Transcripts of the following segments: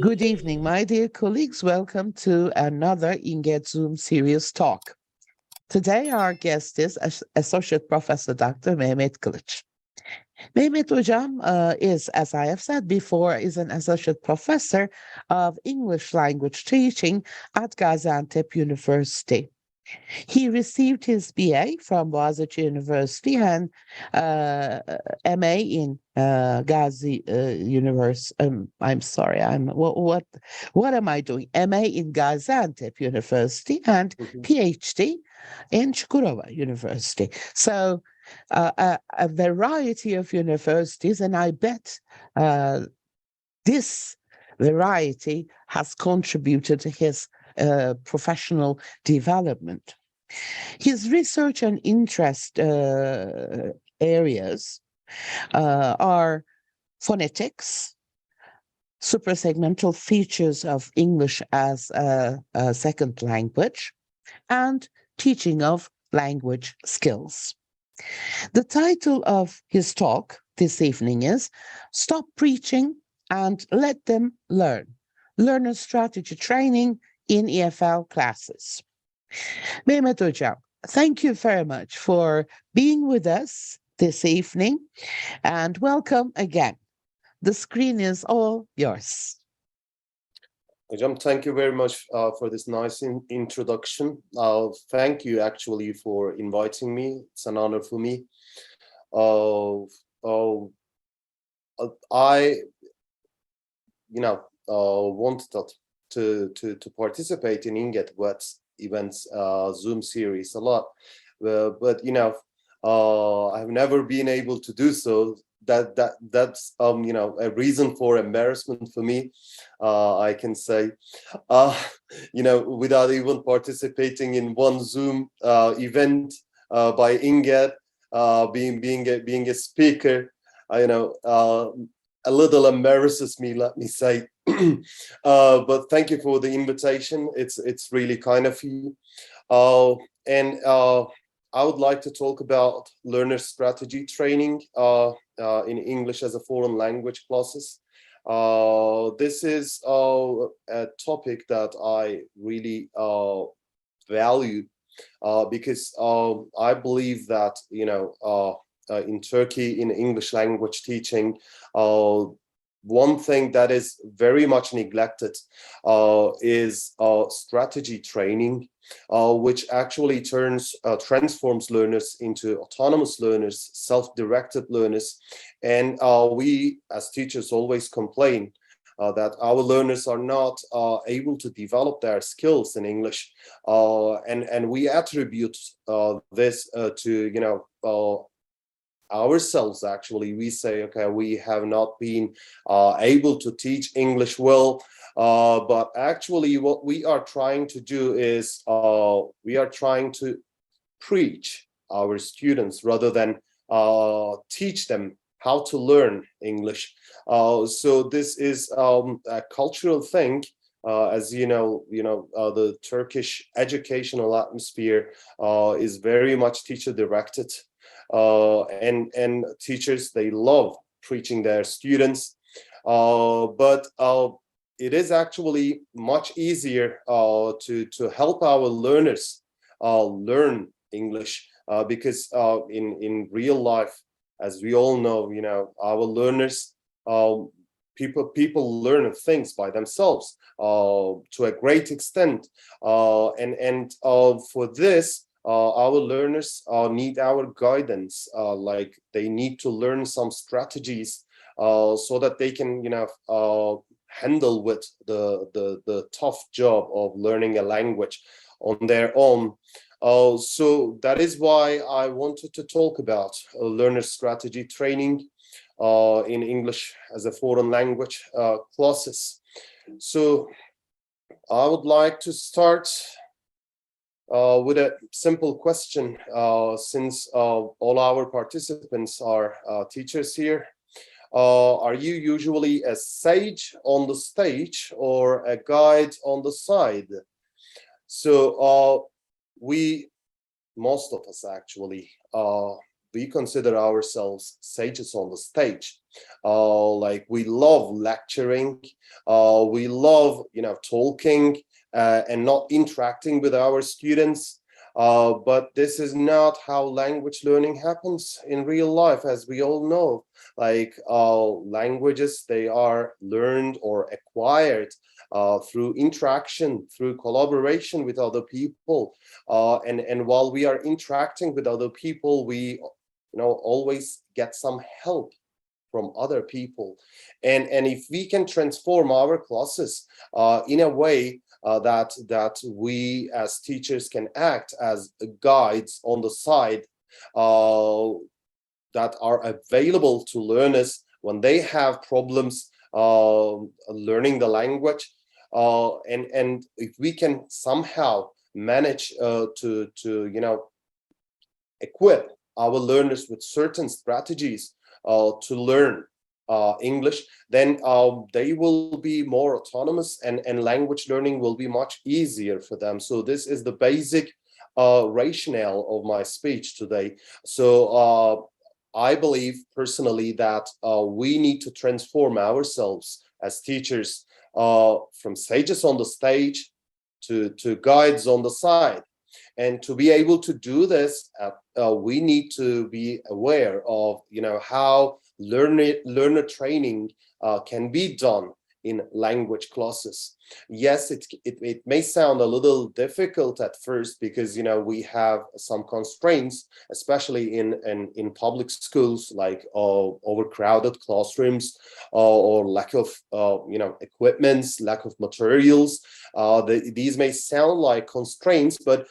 Good evening, my dear colleagues. Welcome to another INGET Zoom Serious Talk. Today, our guest is Associate Professor Dr. Mehmet Kılıç. Mehmet Hocam is, as I have said before, is an Associate Professor of English Language Teaching at Gaziantep University. He received his BA from Boğaziçi University and MA in Gazi University. I'm sorry. What am I doing? MA in Gaziantep University and PhD in Çukurova University. So a variety of universities, and I bet this variety has contributed to his professional development. His research and interest areas are phonetics, suprasegmental features of English as a second language, and teaching of language skills. The title of his talk this evening is Stop Preaching and Let Them Learn, Learner Strategy Training in EFL Classes. Mehmet Hocam, thank you very much for being with us this evening and welcome again. The screen is all yours. Hocam, thank you very much for this nice introduction. Thank you actually for inviting me. It's an honor for me. I wanted to participate in INGET events Zoom series a lot, but I have never been able to do so. That's a reason for embarrassment for me, I can say, without even participating in one Zoom event by INGET, being a speaker, a little embarrasses me, let me say. But thank you for the invitation. It's really kind of you. And I would like to talk about learner strategy training in English as a foreign language classes. This is a topic that I really value because I believe that in Turkey, in English language teaching, one thing that is very much neglected is strategy training, which actually transforms learners into autonomous learners, self-directed learners. And we as teachers always complain that our learners are not able to develop their skills in English. And we attribute this to, ourselves. Actually, we say, okay, we have not been able to teach English well, but actually what we are trying to do is we are trying to preach our students rather than teach them how to learn English. So this is a cultural thing. As you know, the Turkish educational atmosphere is very much teacher directed. And teachers, they love preaching their students, but it is actually much easier to help our learners learn English because in real life, as we all know, our learners, people learn things by themselves to a great extent, and for this. Our learners need our guidance, like they need to learn some strategies so that they can, handle with the tough job of learning a language on their own. So that is why I wanted to talk about learner strategy training in English as a foreign language classes. So I would like to start with a simple question, since all our participants are teachers here. Are you usually a sage on the stage or a guide on the side? So we most of us actually, we consider ourselves sages on the stage. Like we love lecturing, we love, talking and not interacting with our students. But this is not how language learning happens in real life, as we all know. Like languages, they are learned or acquired through interaction, through collaboration with other people. And while we are interacting with other people, we always get some help from other people. And if we can transform our classes in a way that we as teachers can act as guides on the side that are available to learners when they have problems learning the language, and if we can somehow manage to equip our learners with certain strategies to learn English, then they will be more autonomous, and language learning will be much easier for them. So this is the basic rationale of my speech today. So I believe personally that we need to transform ourselves as teachers from sages on the stage to guides on the side. And to be able to do this, we need to be aware of, how learner training can be done in language classes. Yes, it may sound a little difficult at first because we have some constraints, especially in public schools, like overcrowded classrooms or lack of equipments, lack of materials. These may sound like constraints, but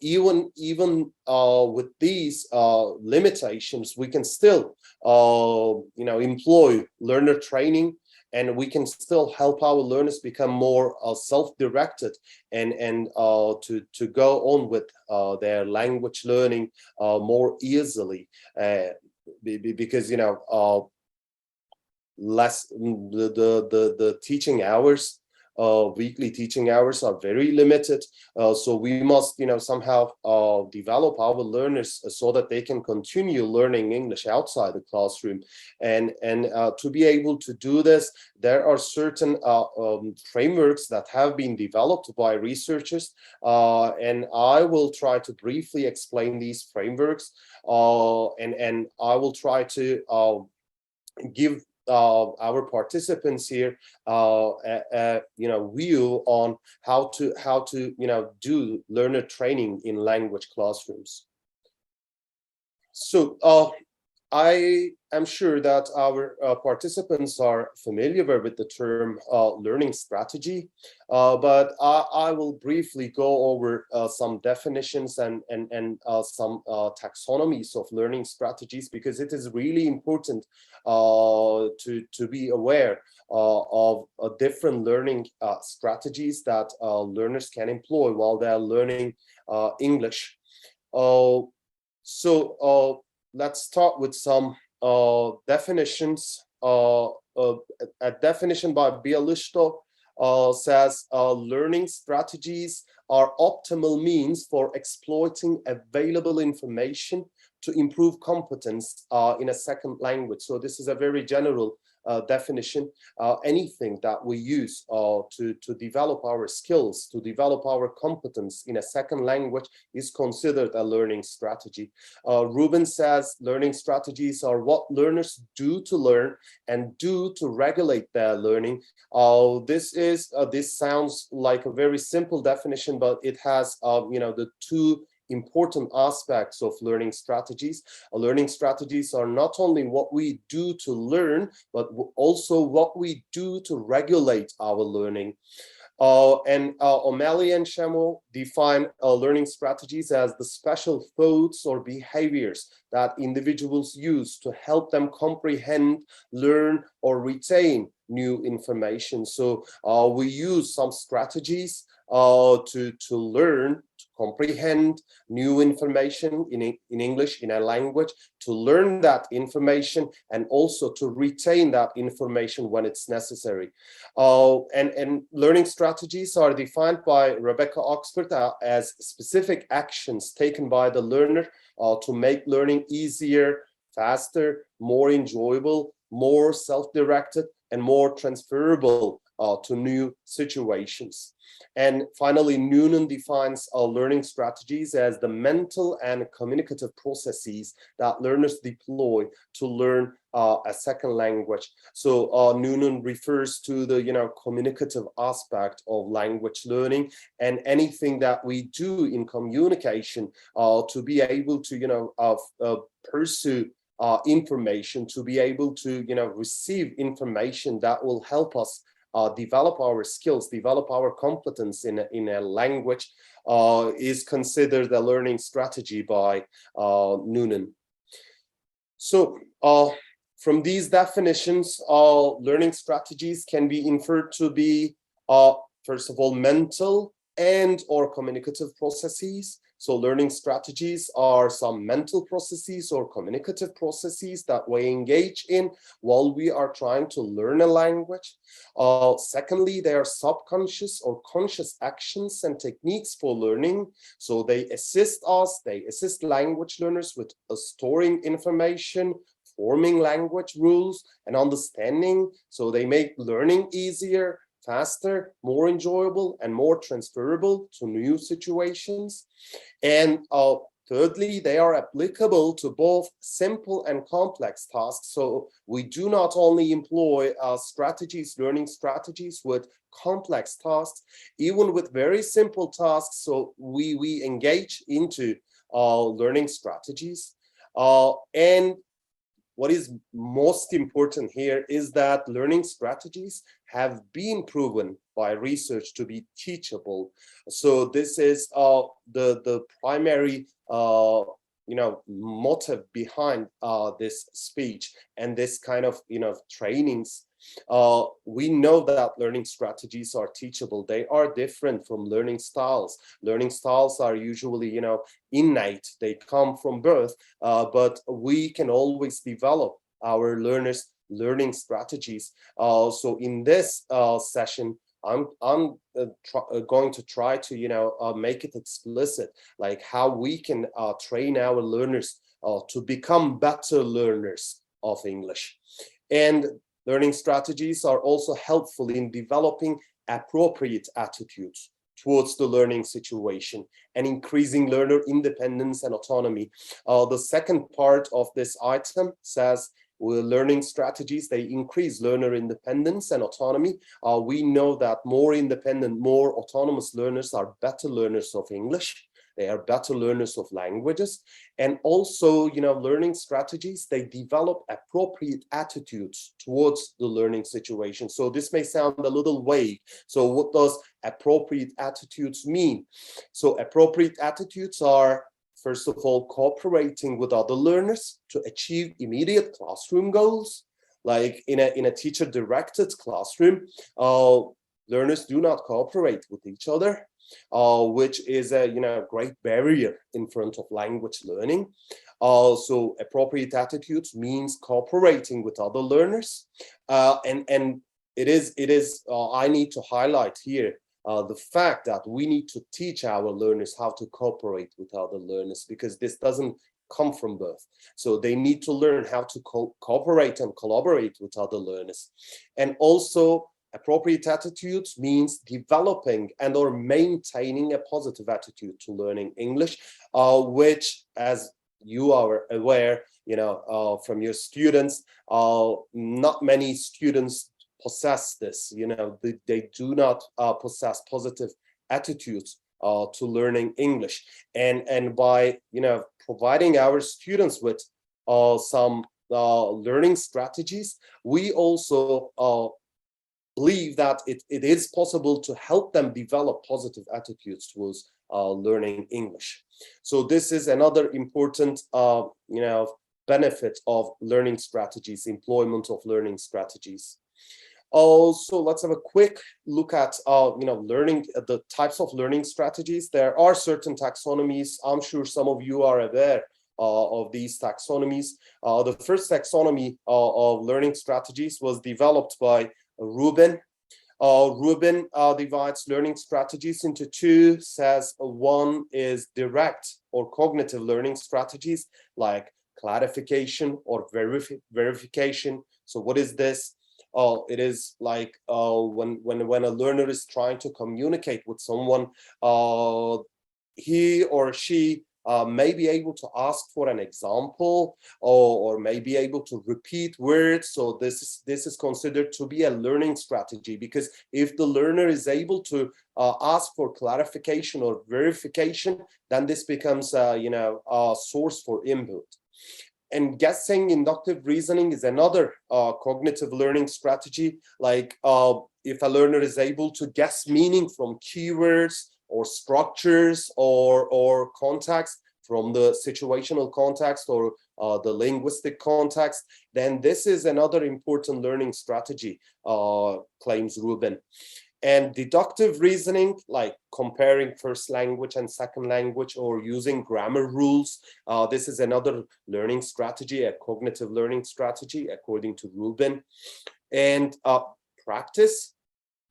even with these limitations, we can still employ learner training, and we can still help our learners become more self-directed and to go on with their language learning more easily, because less the teaching hours, weekly teaching hours are very limited. So we must somehow develop our learners so that they can continue learning English outside the classroom. And to be able to do this, there are certain frameworks that have been developed by researchers, and I will try to briefly explain these frameworks, and I will try to give our participants here a view on how to do learner training in language classrooms. So I am sure that our participants are familiar with the term learning strategy, but I will briefly go over some definitions and some taxonomies of learning strategies, because it is really important to be aware of different learning strategies that learners can employ while they are learning English. So let's start with some definitions. A definition by Bialystow says learning strategies are optimal means for exploiting available information to improve competence in a second language. So this is a very general definition. Anything that we use to develop our skills, to develop our competence in a second language is considered a learning strategy. Rubin says learning strategies are what learners do to learn and do to regulate their learning. This sounds like a very simple definition, but it has the two important aspects of learning strategies. Learning strategies are not only what we do to learn, but also what we do to regulate our learning. And O'Malley and Schammel define learning strategies as the special thoughts or behaviors that individuals use to help them comprehend, learn, or retain new information. So we use some strategies to learn, to comprehend new information in English, in a language, to learn that information, and also to retain that information when it's necessary. And learning strategies are defined by Rebecca Oxford as specific actions taken by the learner to make learning easier, faster, more enjoyable, more self-directed, and more transferable to new situations. And finally, Noonan defines learning strategies as the mental and communicative processes that learners deploy to learn a second language. So Noonan refers to the communicative aspect of language learning, and anything that we do in communication to be able to pursue information, to be able to receive information that will help us develop our skills, develop our competence in a language, is considered a learning strategy by Noonan. So from these definitions, learning strategies can be inferred to be, first of all, mental and or communicative processes. So learning strategies are some mental processes or communicative processes that we engage in while we are trying to learn a language. Secondly, they are subconscious or conscious actions and techniques for learning. So they assist us, they assist language learners with storing information, forming language rules and understanding. So they make learning easier, faster, more enjoyable, and more transferable to new situations. And thirdly, they are applicable to both simple and complex tasks. So we do not only employ learning strategies with complex tasks, even with very simple tasks. So we engage into learning strategies. And what is most important here is that learning strategies have been proven by research to be teachable. So this is the primary motive behind this speech and this kind of trainings. We know that learning strategies are teachable. They are different from learning styles. Learning styles are usually innate. They come from birth, but we can always develop our learners' learning strategies. So in this session, I'm going to try to make it explicit, like how we can train our learners to become better learners of English. And learning strategies are also helpful in developing appropriate attitudes towards the learning situation and increasing learner independence and autonomy. The second part of this item says, learning strategies, they increase learner independence and autonomy. We know that more independent, more autonomous learners are better learners of English. They are better learners of languages. And also, learning strategies, they develop appropriate attitudes towards the learning situation. So this may sound a little vague. So what does appropriate attitudes mean? So appropriate attitudes are, first of all, cooperating with other learners to achieve immediate classroom goals. Like in a teacher-directed classroom, learners do not cooperate with each other, which is a great barrier in front of language learning. So appropriate attitudes means cooperating with other learners, and it is I need to highlight here the fact that we need to teach our learners how to cooperate with other learners, because this doesn't come from birth. So they need to learn how to cooperate and collaborate with other learners. And also, appropriate attitudes means developing and or maintaining a positive attitude to learning English, which, as you are aware, from your students, not many students possess this. They do not possess positive attitudes to learning English. And by providing our students with some learning strategies, we also believe that it is possible to help them develop positive attitudes towards learning English. So this is another important benefit of learning strategies, employment of learning strategies. So let's have a quick look at learning, the types of learning strategies. There are certain taxonomies. I'm sure some of you are aware of these taxonomies. The first taxonomy of learning strategies was developed by Rubin. Rubin divides learning strategies into two, says one is direct or cognitive learning strategies like clarification or verification. So what is this? It is like when a learner is trying to communicate with someone, he or she may be able to ask for an example, or may be able to repeat words. So this is considered to be a learning strategy, because if the learner is able to ask for clarification or verification, then this becomes a source for input. And guessing, inductive reasoning is another cognitive learning strategy. Like if a learner is able to guess meaning from keywords or structures or context, from the situational context or the linguistic context, then this is another important learning strategy, claims Rubin. And deductive reasoning, like comparing first language and second language or using grammar rules, this is another learning strategy, a cognitive learning strategy, according to Rubin. And practice,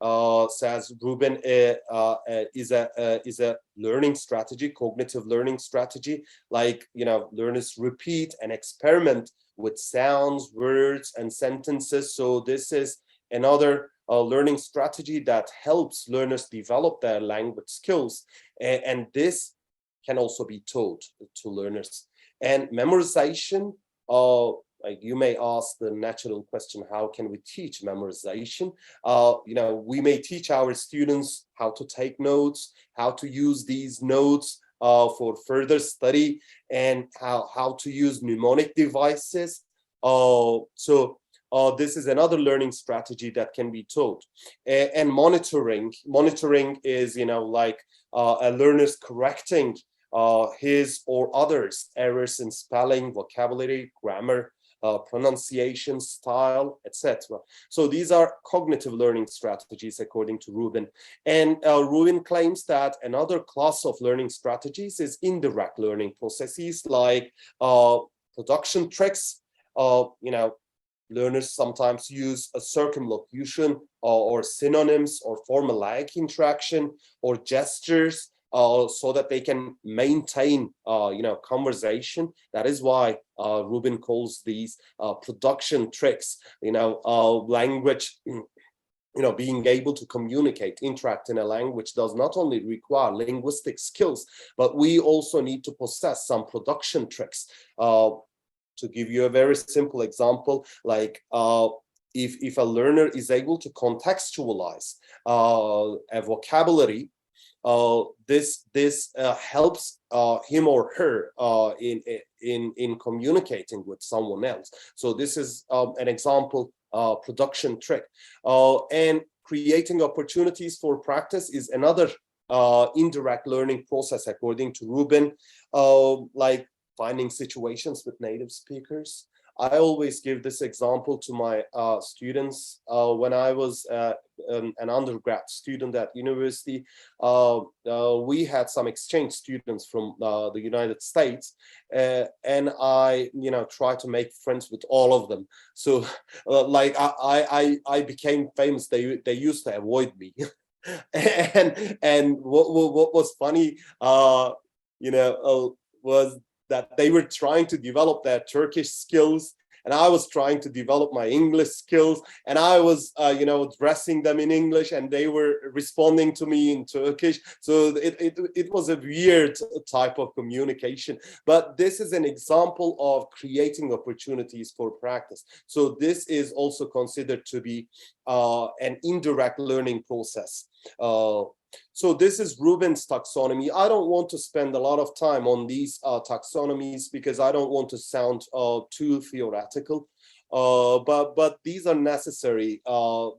says Rubin, is a learning strategy, cognitive learning strategy. Like, learners repeat and experiment with sounds, words, and sentences. So this is another learning strategy that helps learners develop their language skills. And this can also be taught to learners. And memorization, like you may ask the natural question, how can we teach memorization? We may teach our students how to take notes, how to use these notes for further study, and how to use mnemonic devices. This is another learning strategy that can be taught. And monitoring is, like a learner's correcting his or others' errors in spelling, vocabulary, grammar, pronunciation, style, etc. So these are cognitive learning strategies, according to Rubin. And Rubin claims that another class of learning strategies is indirect learning processes, like production tricks. Learners sometimes use a circumlocution or synonyms or formulaic interaction or gestures so that they can maintain, conversation. That is why Rubin calls these production tricks. Language, being able to communicate, interact in a language does not only require linguistic skills, but we also need to possess some production tricks. To give you a very simple example, like if a learner is able to contextualize a vocabulary, this helps him or her in communicating with someone else. So this is an example production trick. And creating opportunities for practice is another indirect learning process, according to Rubin, like finding situations with native speakers. I always give this example to my students. When I was an undergrad student at university, we had some exchange students from the United States, and I, tried to make friends with all of them. So, like I became famous. They used to avoid me, and what was funny, was that they were trying to develop their Turkish skills, and I was trying to develop my English skills, and I was, addressing them in English, and they were responding to me in Turkish. So it was a weird type of communication. But this is an example of creating opportunities for practice. So this is also considered to be an indirect learning process. So this is Rubin's taxonomy. I don't want to spend a lot of time on these taxonomies because I don't want to sound too theoretical. But these are necessary.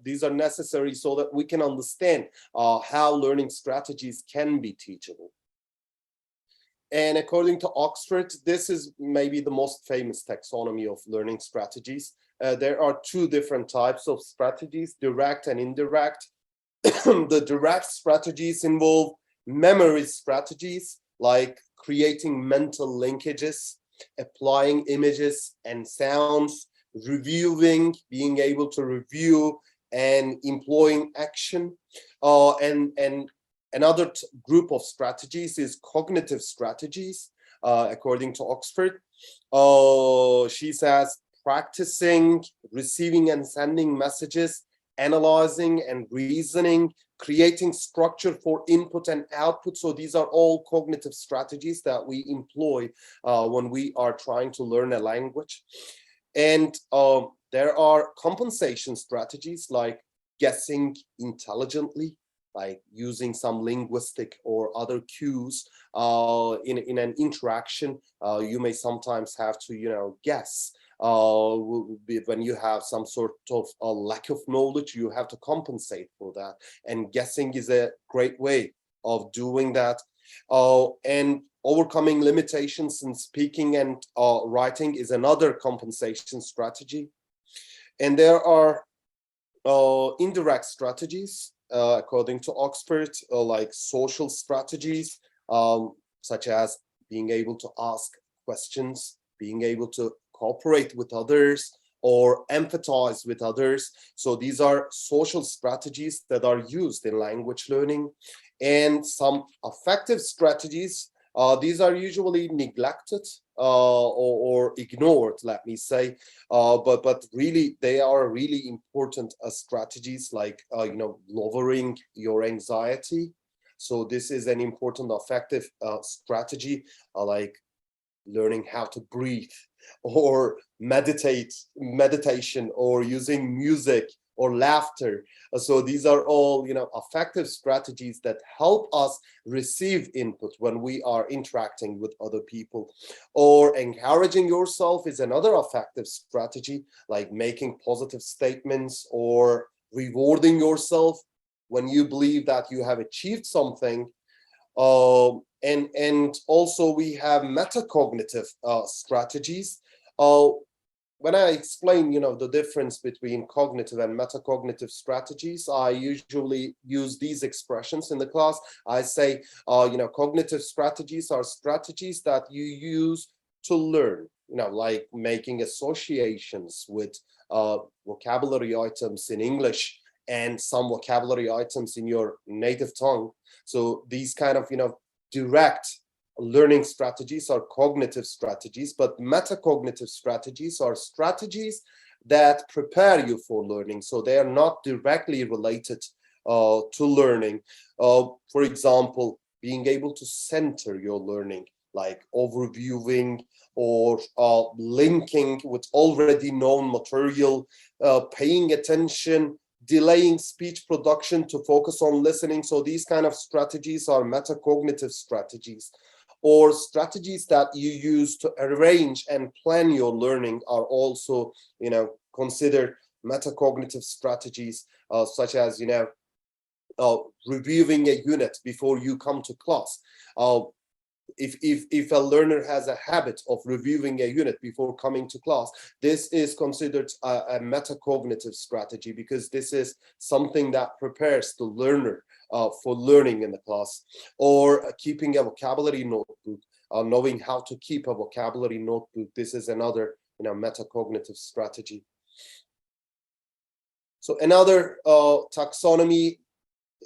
These are necessary so that we can understand how learning strategies can be teachable. And according to Oxford, this is maybe the most famous taxonomy of learning strategies. there are two different types of strategies, direct and indirect. The direct strategies involve memory strategies like creating mental linkages, applying images and sounds, reviewing, being able to review and employing action. And another group of strategies is cognitive strategies, according to Oxford. She says practicing, receiving and sending messages, analyzing and reasoning, creating structure for input and output. So these are all cognitive strategies that we employ when we are trying to learn a language. And there are compensation strategies like guessing intelligently, like using some linguistic or other cues in an interaction. You may sometimes have to, guess. When you have some sort of a lack of knowledge, you have to compensate for that. And guessing is a great way of doing that. And overcoming limitations in speaking and writing is another compensation strategy. And there are indirect strategies, according to Oxford, like social strategies, such as being able to ask questions, being able to cooperate with others, or empathize with others. So these are social strategies that are used in language learning. And some affective strategies, these are usually neglected or ignored, let me say, but really they are really important strategies, like lowering your anxiety. So this is an important affective strategy, like learning how to breathe, or meditation, or using music or laughter. So these are all affective strategies that help us receive input when we are interacting with other people. Or encouraging yourself is another affective strategy, like making positive statements or rewarding yourself when you believe that you have achieved something. And also we have metacognitive strategies. When I explain, the difference between cognitive and metacognitive strategies, I usually use these expressions in the class. I say, cognitive strategies are strategies that you use to learn, like making associations with vocabulary items in English and some vocabulary items in your native tongue. So these kind of, direct learning strategies are cognitive strategies, but metacognitive strategies are strategies that prepare you for learning. So they are not directly related to learning. For example, being able to center your learning, like overviewing or linking with already known material, paying attention, delaying speech production to focus on listening. So these kind of strategies are metacognitive strategies. Or strategies that you use to arrange and plan your learning are also, considered metacognitive strategies, such as, reviewing a unit before you come to class. If a learner has a habit of reviewing a unit before coming to class, this is considered a metacognitive strategy, because this is something that prepares the learner for learning in the class. Or keeping a vocabulary notebook, knowing how to keep a vocabulary notebook. This is another metacognitive strategy. So another taxonomy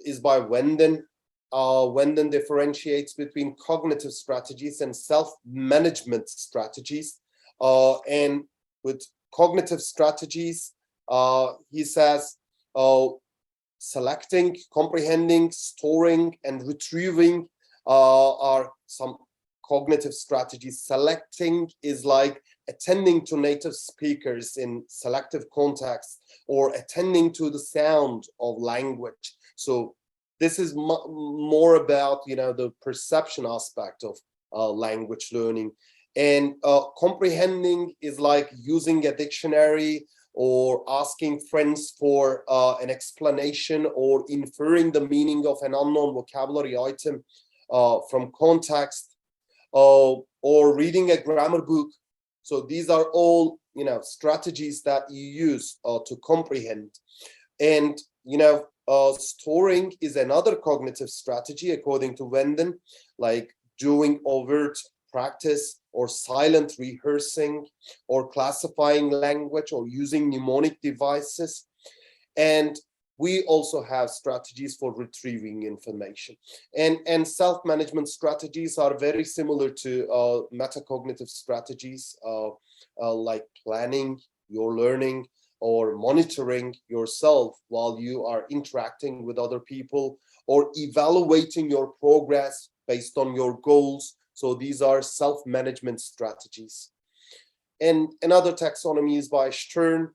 is by Wenden. Wenden differentiates between cognitive strategies and self-management strategies. And with cognitive strategies, he says, selecting, comprehending, storing, and retrieving are some cognitive strategies. Selecting is like attending to native speakers in selective contexts, or attending to the sound of language. So this is more about the perception aspect of language learning. And comprehending is like using a dictionary, or asking friends for an explanation, or inferring the meaning of an unknown vocabulary item from context, or reading a grammar book. So these are all strategies that you use to comprehend. And storing is another cognitive strategy according to Wenden, like doing overt practice or silent rehearsing or classifying language or using mnemonic devices. And we also have strategies for retrieving information. And self-management strategies are very similar to metacognitive strategies, like planning your learning or monitoring yourself while you are interacting with other people, or evaluating your progress based on your goals. So these are self-management strategies. And another taxonomy is by Stern.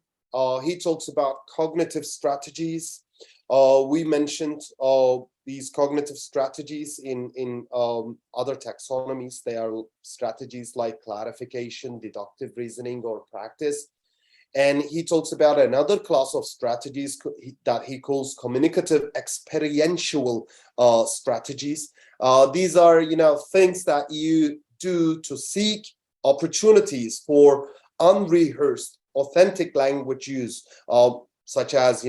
He talks about cognitive strategies. We mentioned these cognitive strategies in other taxonomies. They are strategies like clarification, deductive reasoning, or practice. And he talks about another class of strategies that he calls communicative experiential strategies. These are, things that you do to seek opportunities for unrehearsed, authentic language use, such as,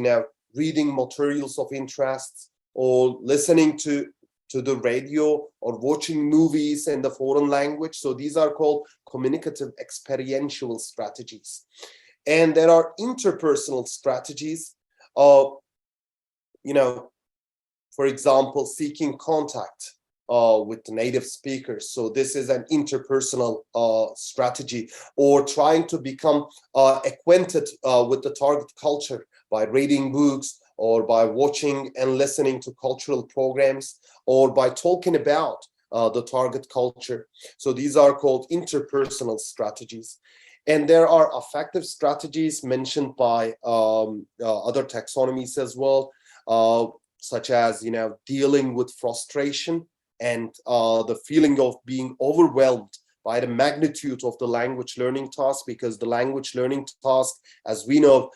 reading materials of interest, or listening to the radio, or watching movies in the foreign language. So these are called communicative experiential strategies. And there are interpersonal strategies, for example, seeking contact with the native speakers. So this is an interpersonal strategy, or trying to become acquainted with the target culture by reading books, or by watching and listening to cultural programs, or by talking about the target culture. So these are called interpersonal strategies. And there are affective strategies mentioned by other taxonomies as well, such as, dealing with frustration and the feeling of being overwhelmed by the magnitude of the language learning task, because the language learning task, as we know,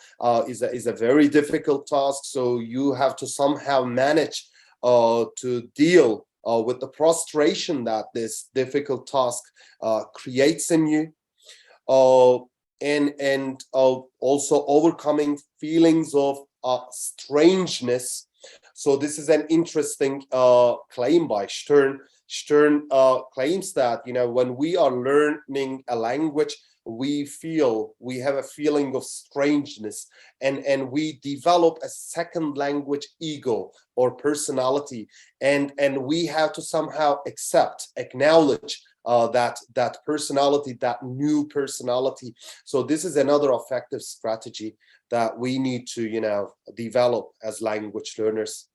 is a very difficult task. So you have to somehow manage to deal with the frustration that this difficult task creates in you. And also overcoming feelings of strangeness. So this is an interesting claim by Stern. Stern claims that, when we are learning a language, we have a feeling of strangeness, and we develop a second language ego or personality, and we have to somehow acknowledge that personality, that new personality. So this is another effective strategy that we need to, develop as language learners.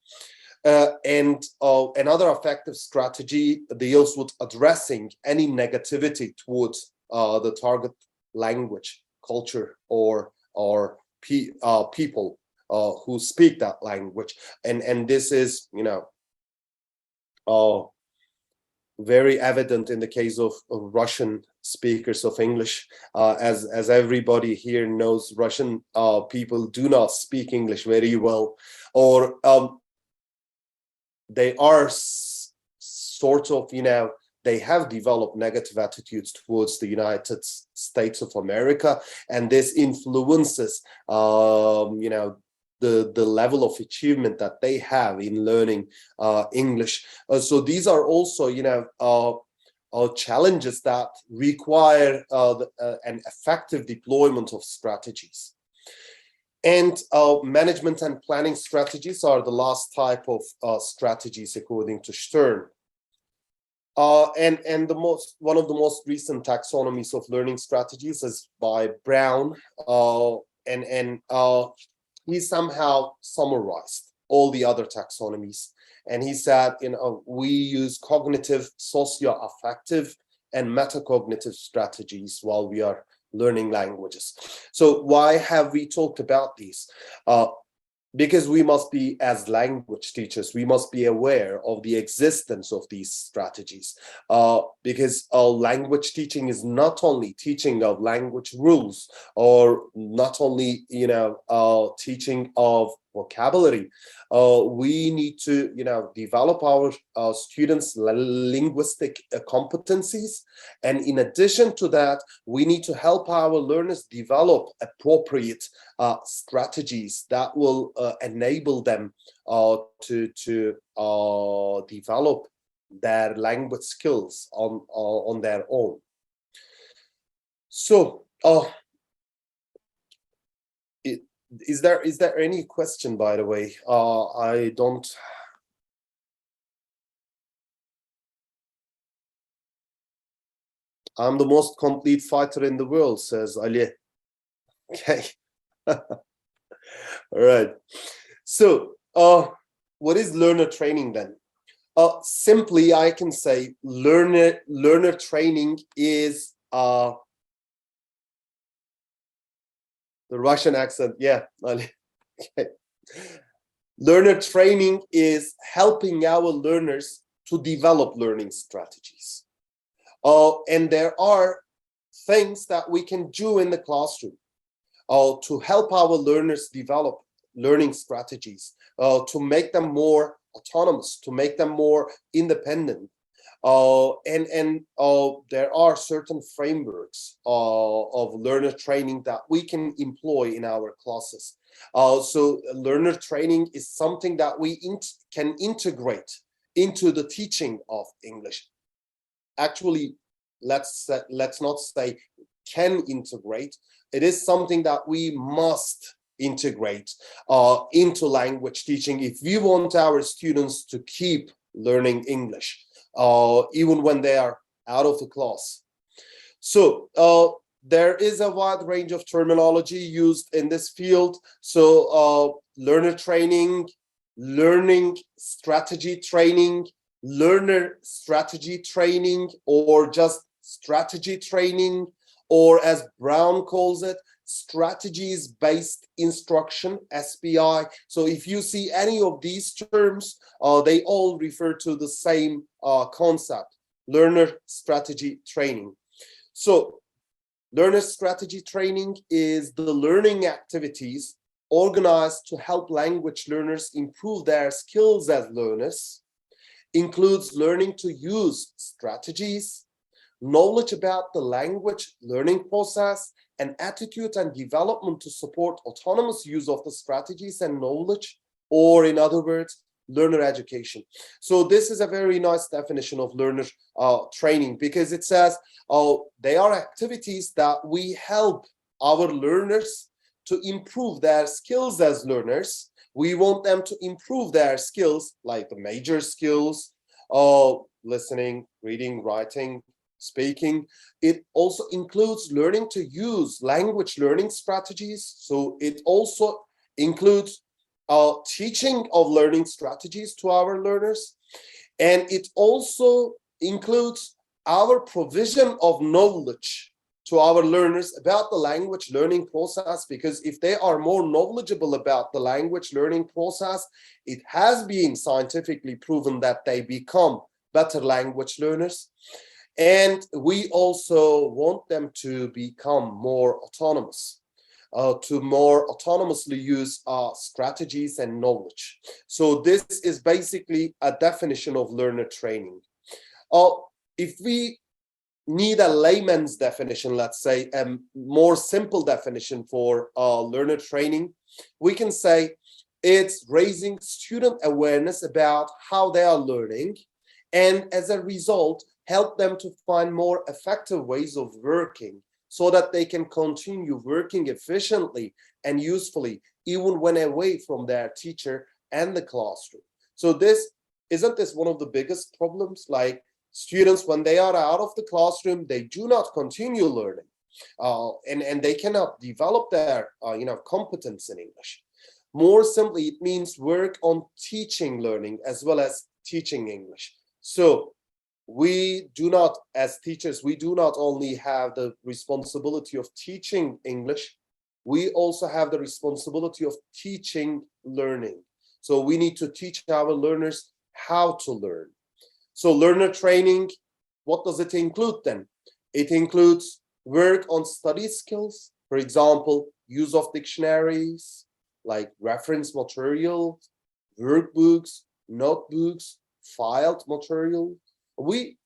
And another effective strategy deals with addressing any negativity towards the target language, culture, or people who speak that language. And this is, very evident in the case of Russian speakers of English. As everybody here knows, Russian people do not speak English very well, or they are sort of, they have developed negative attitudes towards the United States of America, and this influences, the level of achievement that they have in learning English. So these are also, challenges that require an effective deployment of strategies. And management and planning strategies are the last type of strategies according to Stern. And one of the most recent taxonomies of learning strategies is by Brown, and he somehow summarized all the other taxonomies. And he said, we use cognitive, socio-affective, and metacognitive strategies while we are learning languages. So why have we talked about these? Because we must be, as language teachers, we must be aware of the existence of these strategies. Because language teaching is not only teaching of language rules, or not only, teaching of vocabulary. We need to, develop our students' linguistic competencies. And in addition to that, we need to help our learners develop appropriate strategies that will enable them to develop their language skills on their own. So, is there any question, by the way? I'm the most complete fighter in the world, says Ali. Okay. All right. So, what is learner training then? Simply, I can say learner training is the Russian accent. Yeah. Ali. Okay. Learner training is helping our learners to develop learning strategies. And there are things that we can do in the classroom to help our learners develop learning strategies, to make them more autonomous, to make them more independent. And there are certain frameworks of learner training that we can employ in our classes. So learner training is something that we can integrate into the teaching of English. Actually, let's not say can integrate. It is something that we must integrate into language teaching if we want our students to keep learning English, even when they are out of the class. So there is a wide range of terminology used in this field. So learner training, learning strategy training, learner strategy training, or just strategy training, or as Brown calls it, strategies-based instruction, SBI. So if you see any of these terms, they all refer to the same concept, learner strategy training. So learner strategy training is the learning activities organized to help language learners improve their skills as learners, includes learning to use strategies, knowledge about the language learning process, and attitude and development to support autonomous use of the strategies and knowledge, or in other words, learner education. So this is a very nice definition of learner training, because it says they are activities that we help our learners to improve their skills as learners. We want them to improve their skills, like the major skills, listening, reading, writing, speaking. It also includes learning to use language learning strategies. So it also includes teaching of learning strategies to our learners. And it also includes our provision of knowledge to our learners about the language learning process, because if they are more knowledgeable about the language learning process, it has been scientifically proven that they become better language learners. And we also want them to become more autonomous, to more autonomously use strategies and knowledge. So this is basically a definition of learner training. If we need a layman's definition, let's say a more simple definition for learner training, we can say it's raising student awareness about how they are learning, and as a result, help them to find more effective ways of working so that they can continue working efficiently and usefully, even when away from their teacher and the classroom. So isn't this one of the biggest problems? Like, students, when they are out of the classroom, they do not continue learning, and they cannot develop their competence in English. More simply, it means work on teaching learning as well as teaching English. So we do not, as teachers, we do not only have the responsibility of teaching English, we also have the responsibility of teaching learning. So we need to teach our learners how to learn. So learner training, what does it include then? It includes work on study skills, for example, use of dictionaries, like reference material, workbooks, notebooks, filed material.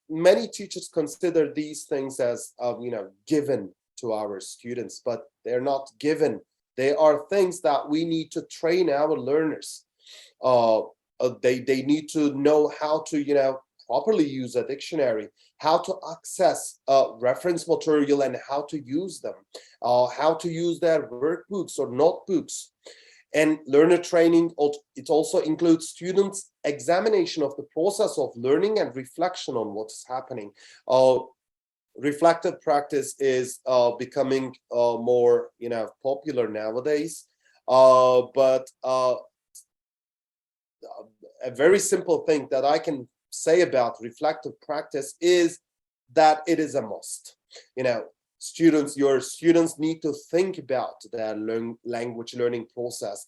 Many teachers consider these things as given to our students, but they're not given. They are things that we need to train our learners. They need to know how to properly use a dictionary, how to access reference material and how to use them, how to use their workbooks or notebooks. And learner training, it also includes students' examination of the process of learning and reflection on what's happening. Reflective practice is becoming more popular nowadays, but a very simple thing that I can say about reflective practice is that it is a must. Your students need to think about their language learning process.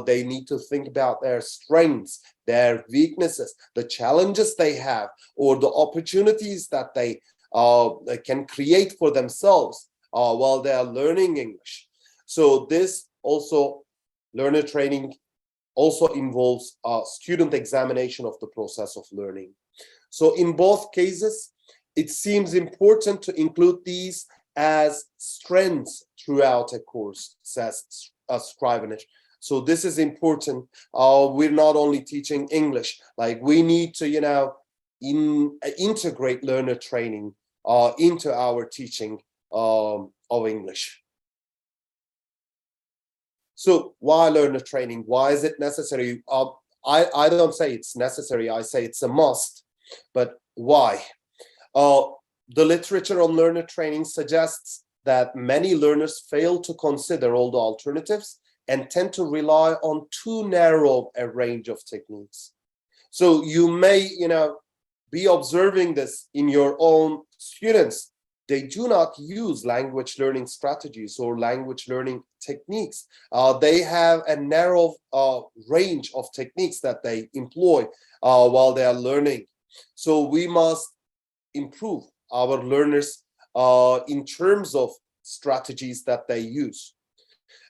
They need to think about their strengths, their weaknesses, the challenges they have, or the opportunities that they can create for themselves while they are learning English. So this also, learner training also involves student examination of the process of learning. So in both cases, it seems important to include these as strengths throughout a course, says Scrivener. So this is important. We're not only teaching English, like we need to, integrate learner training into our teaching of English. So why learner training? Why is it necessary? I don't say it's necessary. I say it's a must. But why? The literature on learner training suggests that many learners fail to consider all the alternatives and tend to rely on too narrow a range of techniques. So you may, be observing this in your own students. They do not use language learning strategies or language learning techniques. They have a narrow range of techniques that they employ while they are learning. So we must improve our learners in terms of strategies that they use.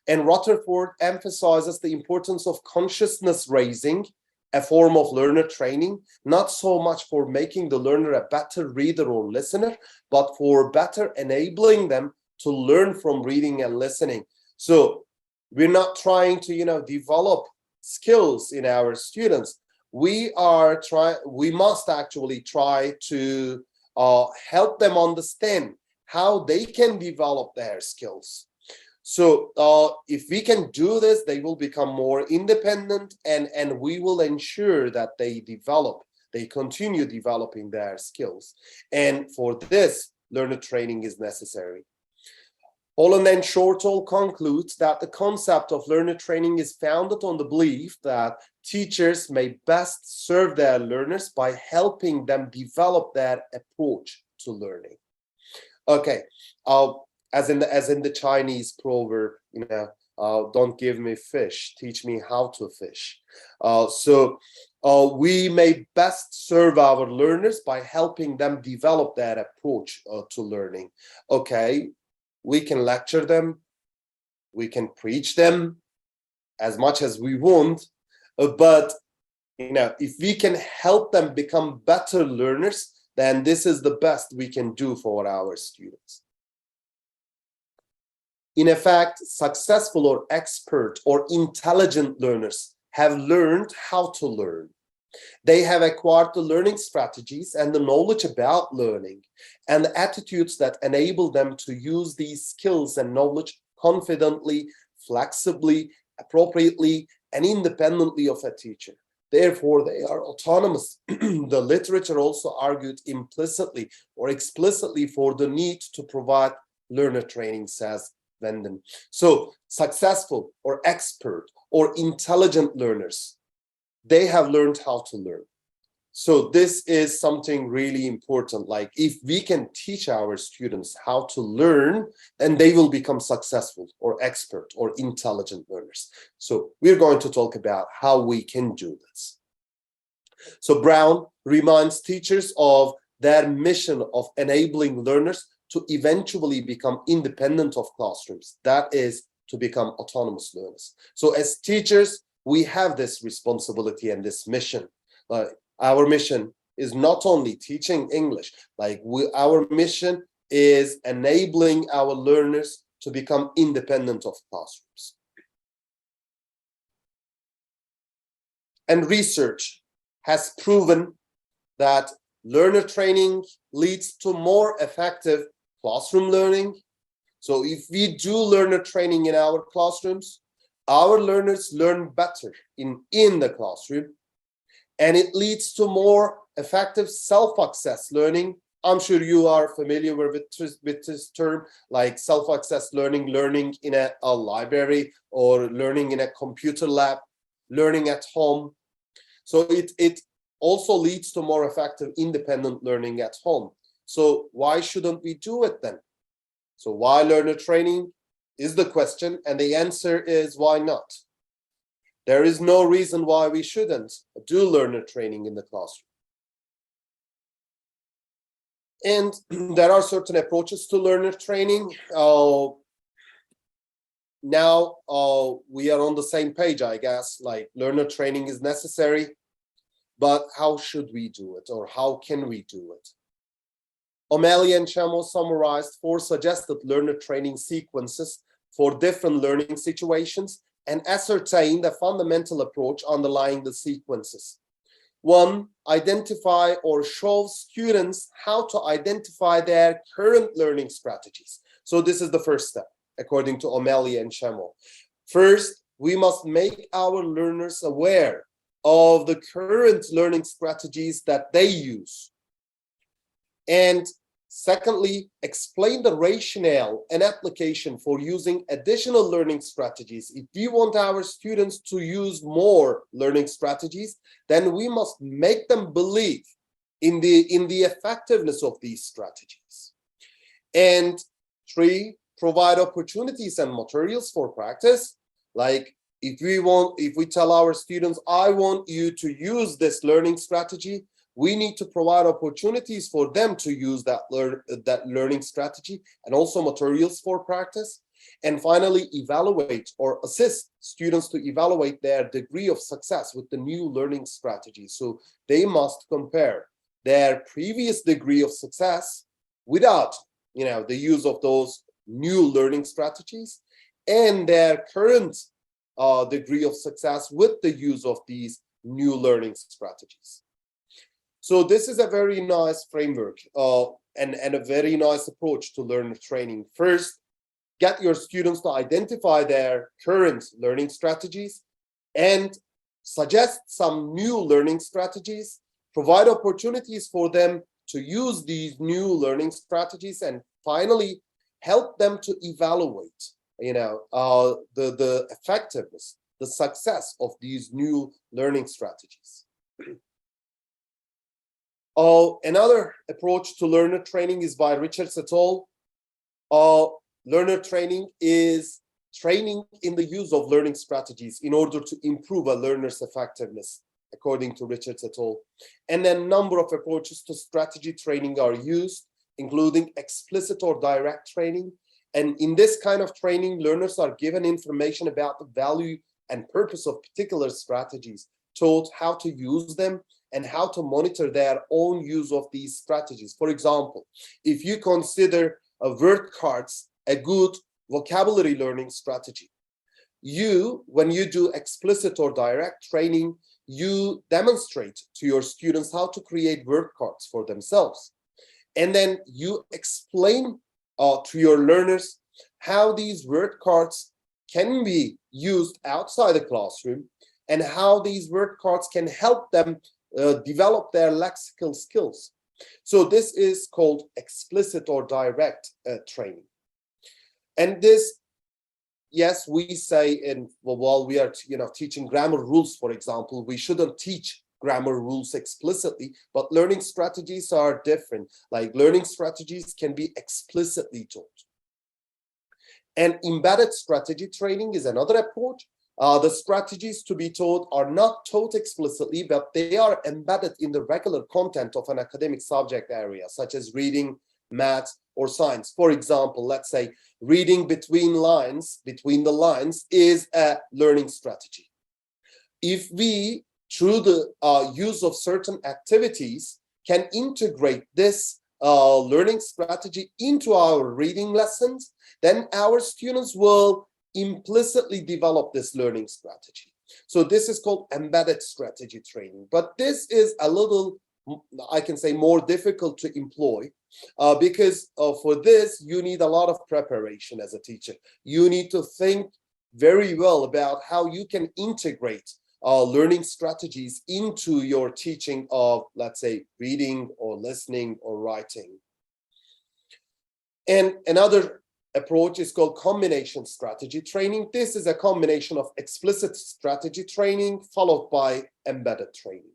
And Rutherford emphasizes the importance of consciousness raising, a form of learner training, not so much for making the learner a better reader or listener, but for better enabling them to learn from reading and listening. So we're not trying to, develop skills in our students. We must actually try to help them understand how they can develop their skills. So if we can do this, they will become more independent, and we will ensure that they continue developing their skills. And for this, learner training is necessary. Holland and Shortall concludes that the concept of learner training is founded on the belief that teachers may best serve their learners by helping them develop their approach to learning. Okay, as in the Chinese proverb, don't give me fish, teach me how to fish. So we may best serve our learners by helping them develop their approach to learning. Okay, we can lecture them, we can preach them as much as we want, but if we can help them become better learners, then this is the best we can do for our students. In effect, successful or expert or intelligent learners have learned how to learn. They have acquired the learning strategies and the knowledge about learning and the attitudes that enable them to use these skills and knowledge confidently, flexibly, appropriately, and independently of a teacher. Therefore, they are autonomous. The literature also argued implicitly or explicitly for the need to provide learner training, says Venden. So successful or expert or intelligent learners, they have learned how to learn. So this is something really important. Like if we can teach our students how to learn, then they will become successful or expert or intelligent learners. So we're going to talk about how we can do this. So Brown reminds teachers of their mission of enabling learners to eventually become independent of classrooms. That is to become autonomous learners. So as teachers, we have this responsibility and this mission. Our mission is not only teaching English, our mission is enabling our learners to become independent of classrooms. And research has proven that learner training leads to more effective classroom learning. So if we do learner training in our classrooms, our learners learn better in the classroom, and it leads to more effective self-access learning. I'm sure you are familiar with this term, like self-access learning, learning in a library or learning in a computer lab, learning at home. So it also leads to more effective independent learning at home. So why shouldn't we do it then? So why learner training is the question, and the answer is why not? There is no reason why we shouldn't do learner training in the classroom. And there are certain approaches to learner training. Now we are on the same page, I guess, like learner training is necessary, but how should we do it, or how can we do it? O'Malley and Chamo summarized 4 suggested learner training sequences for different learning situations and ascertained the fundamental approach underlying the sequences. 1, identify or show students how to identify their current learning strategies. So this is the first step, according to O'Malley and Chamo. First, we must make our learners aware of the current learning strategies that they use. And secondly, explain the rationale and application for using additional learning strategies. If we want our students to use more learning strategies, then we must make them believe in the effectiveness of these strategies. And 3, provide opportunities and materials for practice. Like if we tell our students, I want you to use this learning strategy, we need to provide opportunities for them to use that learning strategy, and also materials for practice. And finally, evaluate or assist students to evaluate their degree of success with the new learning strategy. So they must compare their previous degree of success without, the use of those new learning strategies, and their current degree of success with the use of these new learning strategies. So this is a very nice framework and a very nice approach to learner training. First, get your students to identify their current learning strategies and suggest some new learning strategies, provide opportunities for them to use these new learning strategies, and finally, help them to evaluate, the effectiveness, the success of these new learning strategies. Another approach to learner training is by Richards et al. Learner training is training in the use of learning strategies in order to improve a learner's effectiveness, according to Richards et al. And then a number of approaches to strategy training are used, including explicit or direct training. And in this kind of training, learners are given information about the value and purpose of particular strategies, taught how to use them, and how to monitor their own use of these strategies. For example, if you consider word cards a good vocabulary learning strategy, when you do explicit or direct training, you demonstrate to your students how to create word cards for themselves. And then you explain to your learners how these word cards can be used outside the classroom, and how these word cards can help them develop their lexical skills. So this is called explicit or direct training. And this, yes, we say while we are teaching grammar rules, for example, we shouldn't teach grammar rules explicitly, but learning strategies are different. Like learning strategies can be explicitly taught. And embedded strategy training is another approach. The strategies to be taught are not taught explicitly, but they are embedded in the regular content of an academic subject area, such as reading, math, or science. For example, let's say reading between the lines is a learning strategy. If we, through the use of certain activities, can integrate this learning strategy into our reading lessons, then our students will implicitly develop this learning strategy. So this is called embedded strategy training. But this is a little, I can say, more difficult to employ because for this, you need a lot of preparation as a teacher. You need to think very well about how you can integrate learning strategies into your teaching of, let's say, reading or listening or writing. And another approach is called combination strategy training. This is a combination of explicit strategy training followed by embedded training.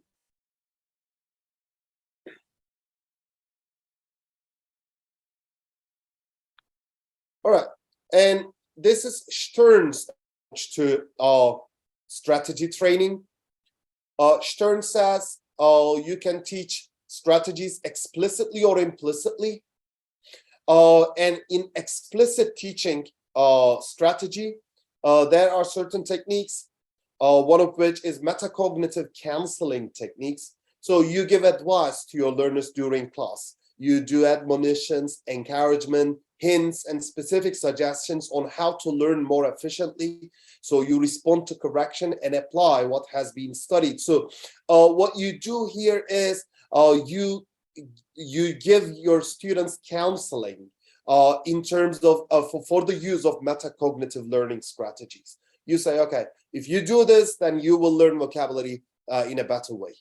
All right, and this is Stern's approach to strategy training. Stern says you can teach strategies explicitly or implicitly. And in explicit teaching strategy, there are certain techniques, one of which is metacognitive counseling techniques. So you give advice to your learners during class. You do admonitions, encouragement, hints, and specific suggestions on how to learn more efficiently. So you respond to correction and apply what has been studied. So what you do here is you give your students counseling in terms of for the use of metacognitive learning strategies. You say, okay, if you do this, then you will learn vocabulary in a better way.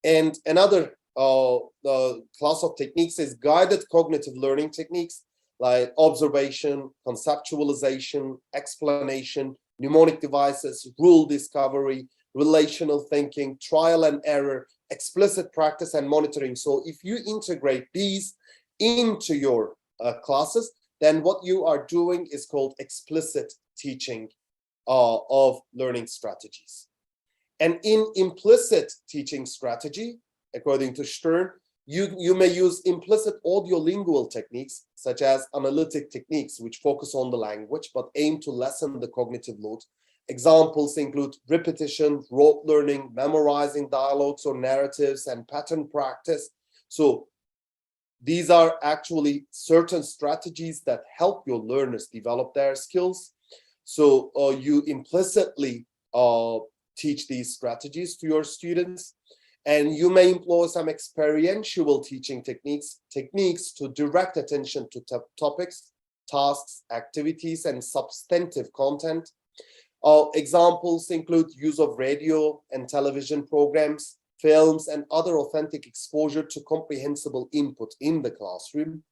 And another class of techniques is guided cognitive learning techniques like observation, conceptualization, explanation, mnemonic devices, rule discovery, relational thinking, trial and error, explicit practice, and monitoring. So if you integrate these into your classes, then what you are doing is called explicit teaching of learning strategies. And in implicit teaching strategy, according to Stern, you may use implicit audiolingual techniques, such as analytic techniques, which focus on the language, but aim to lessen the cognitive load. Examples include repetition, rote learning, memorizing dialogues or narratives, and pattern practice. So these are actually certain strategies that help your learners develop their skills. So you implicitly teach these strategies to your students, and you may employ some experiential teaching techniques to direct attention to topics, tasks, activities, and substantive content. Examples include use of radio and television programs, films, and other authentic exposure to comprehensible input in the classroom.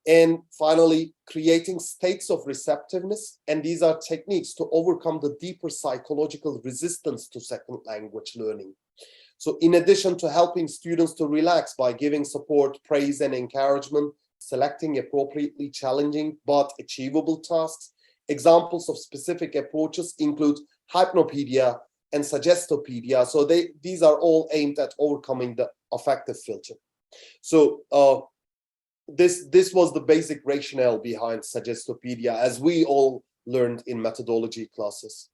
And finally, creating states of receptiveness. And these are techniques to overcome the deeper psychological resistance to second language learning. So in addition to helping students to relax by giving support, praise, and encouragement, selecting appropriately challenging but achievable tasks, examples of specific approaches include hypnopedia and suggestopedia. So these are all aimed at overcoming the affective filter. So this was the basic rationale behind suggestopedia, as we all learned in methodology classes.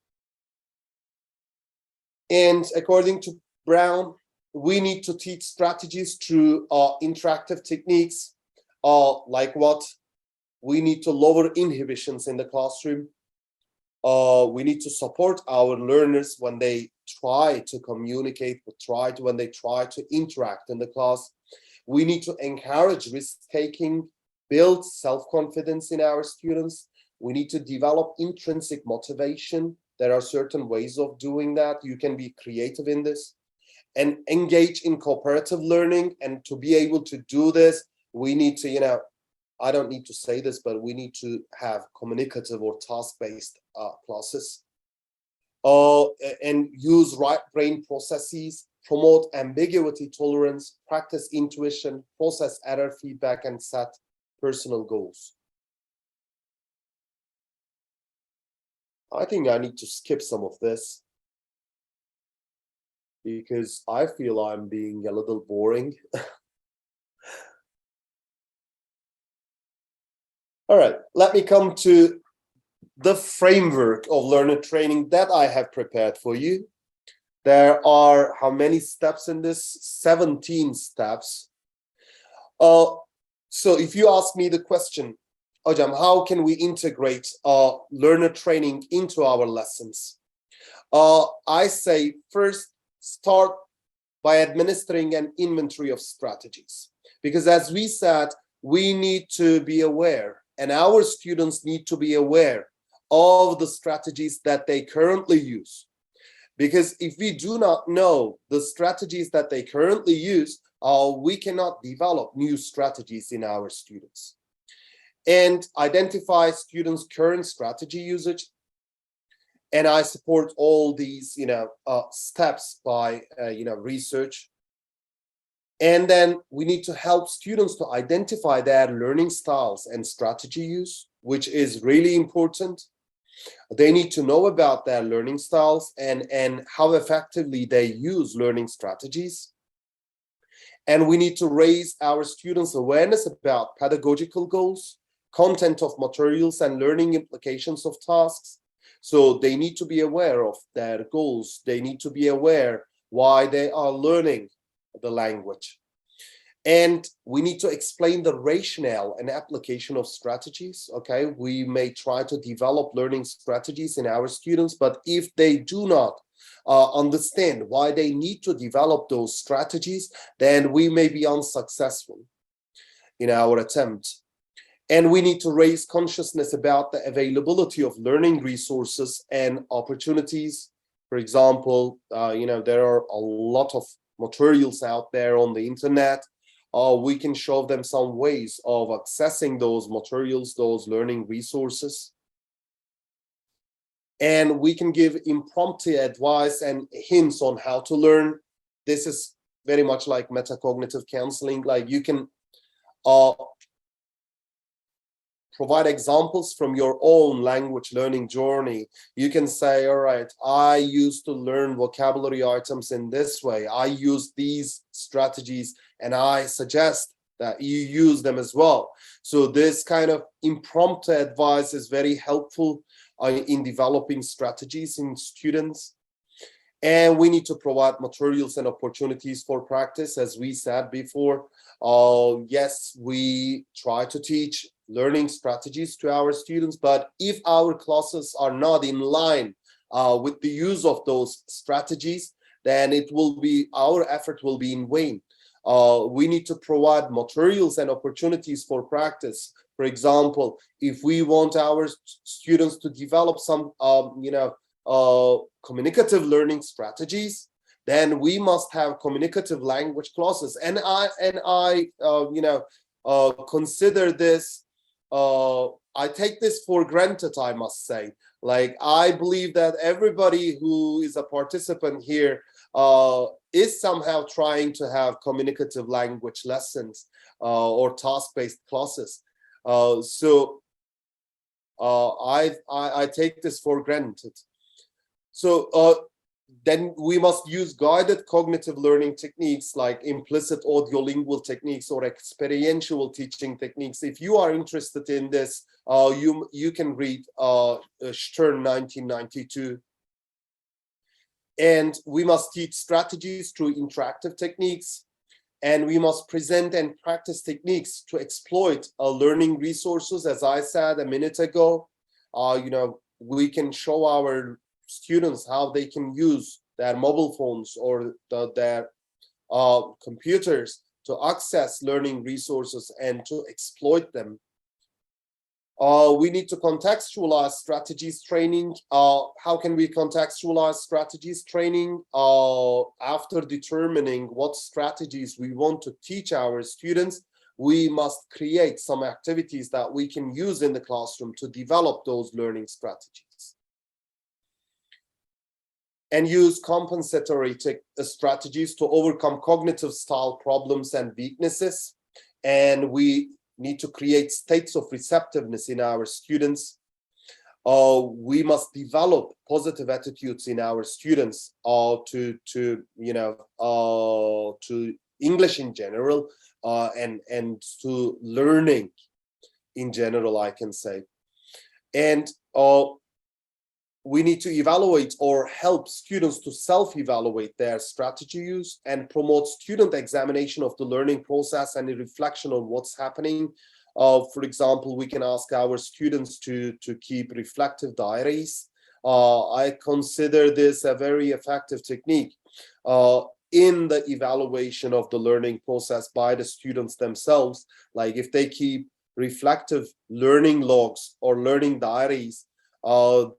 And according to Brown, we need to teach strategies through interactive techniques, like what? We need to lower inhibitions in the classroom. We need to support our learners when they try to communicate, when they try to interact in the class. We need to encourage risk-taking, build self-confidence in our students. We need to develop intrinsic motivation. There are certain ways of doing that. You can be creative in this. And engage in cooperative learning. And to be able to do this, we need to, I don't need to say this, but we need to have communicative or task-based classes. And use right brain processes, promote ambiguity tolerance, practice intuition, process error feedback, and set personal goals. I think I need to skip some of this because I feel I'm being a little boring. All right, let me come to the framework of learner training that I have prepared for you. There are how many steps in this? 17 steps. So if you ask me the question, Hocam, how can we integrate learner training into our lessons? I say first, start by administering an inventory of strategies. Because as we said, we need to be aware, and our students need to be aware of the strategies that they currently use. Because if we do not know the strategies that they currently use, we cannot develop new strategies in our students. And identify students' current strategy usage. And I support all these, steps by, research. And then we need to help students to identify their learning styles and strategy use, which is really important. They need to know about their learning styles and how effectively they use learning strategies. And we need to raise our students' awareness about pedagogical goals, content of materials, and learning implications of tasks. So they need to be aware of their goals. They need to be aware why they are learning the language. And we need to explain the rationale and application of strategies, okay? We may try to develop learning strategies in our students, but if they do not understand why they need to develop those strategies, then we may be unsuccessful in our attempt. And we need to raise consciousness about the availability of learning resources and opportunities. For example, there are a lot of materials out there on the internet. We can show them some ways of accessing those materials, those learning resources. And we can give impromptu advice and hints on how to learn. This is very much like metacognitive counseling. Like you can provide examples from your own language learning journey. You can say, all right, I used to learn vocabulary items in this way. I use these strategies and I suggest that you use them as well. So this kind of impromptu advice is very helpful in developing strategies in students. And we need to provide materials and opportunities for practice, as we said before. Yes, we try to teach learning strategies to our students, but if our classes are not in line with the use of those strategies, then our effort will be in vain. We need to provide materials and opportunities for practice. For example, if we want our students to develop some, communicative learning strategies, then we must have communicative language classes. And I consider this. I take this for granted, I must say. Like, I believe that everybody who is a participant here is somehow trying to have communicative language lessons or task-based classes. So I take this for granted. So then we must use guided cognitive learning techniques like implicit audiolingual techniques or experiential teaching techniques. If you are interested in this, you can read Stern 1992. And we must teach strategies through interactive techniques. And we must present and practice techniques to exploit learning resources. As I said a minute ago, we can show our students how they can use their mobile phones or their computers to access learning resources and to exploit them. We need to contextualize strategies training. How can we contextualize strategies training? After determining what strategies we want to teach our students, we must create some activities that we can use in the classroom to develop those learning strategies. And use compensatory strategies to overcome cognitive style problems and weaknesses. And we need to create states of receptiveness in our students. We must develop positive attitudes in our students to English in general and to learning. in general, I can say. And we need to evaluate or help students to self-evaluate their strategy use and promote student examination of the learning process and a reflection on what's happening. For example, we can ask our students to keep reflective diaries. I consider this a very effective technique in the evaluation of the learning process by the students themselves. Like if they keep reflective learning logs or learning diaries,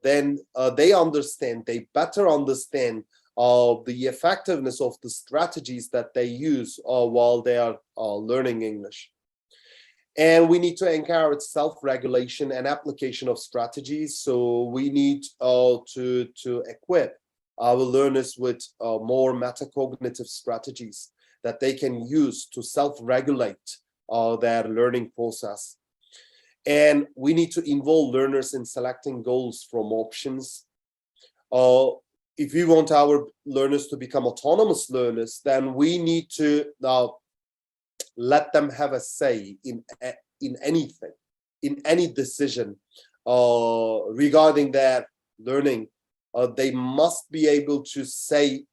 then they better understand the effectiveness of the strategies that they use while they are learning English. And we need to encourage self-regulation and application of strategies. So we need to equip our learners with more metacognitive strategies that they can use to self-regulate their learning process. And we need to involve learners in selecting goals from options. If we want our learners to become autonomous learners, then we need to let them have a say in anything, in any decision regarding their learning. They must be able to say,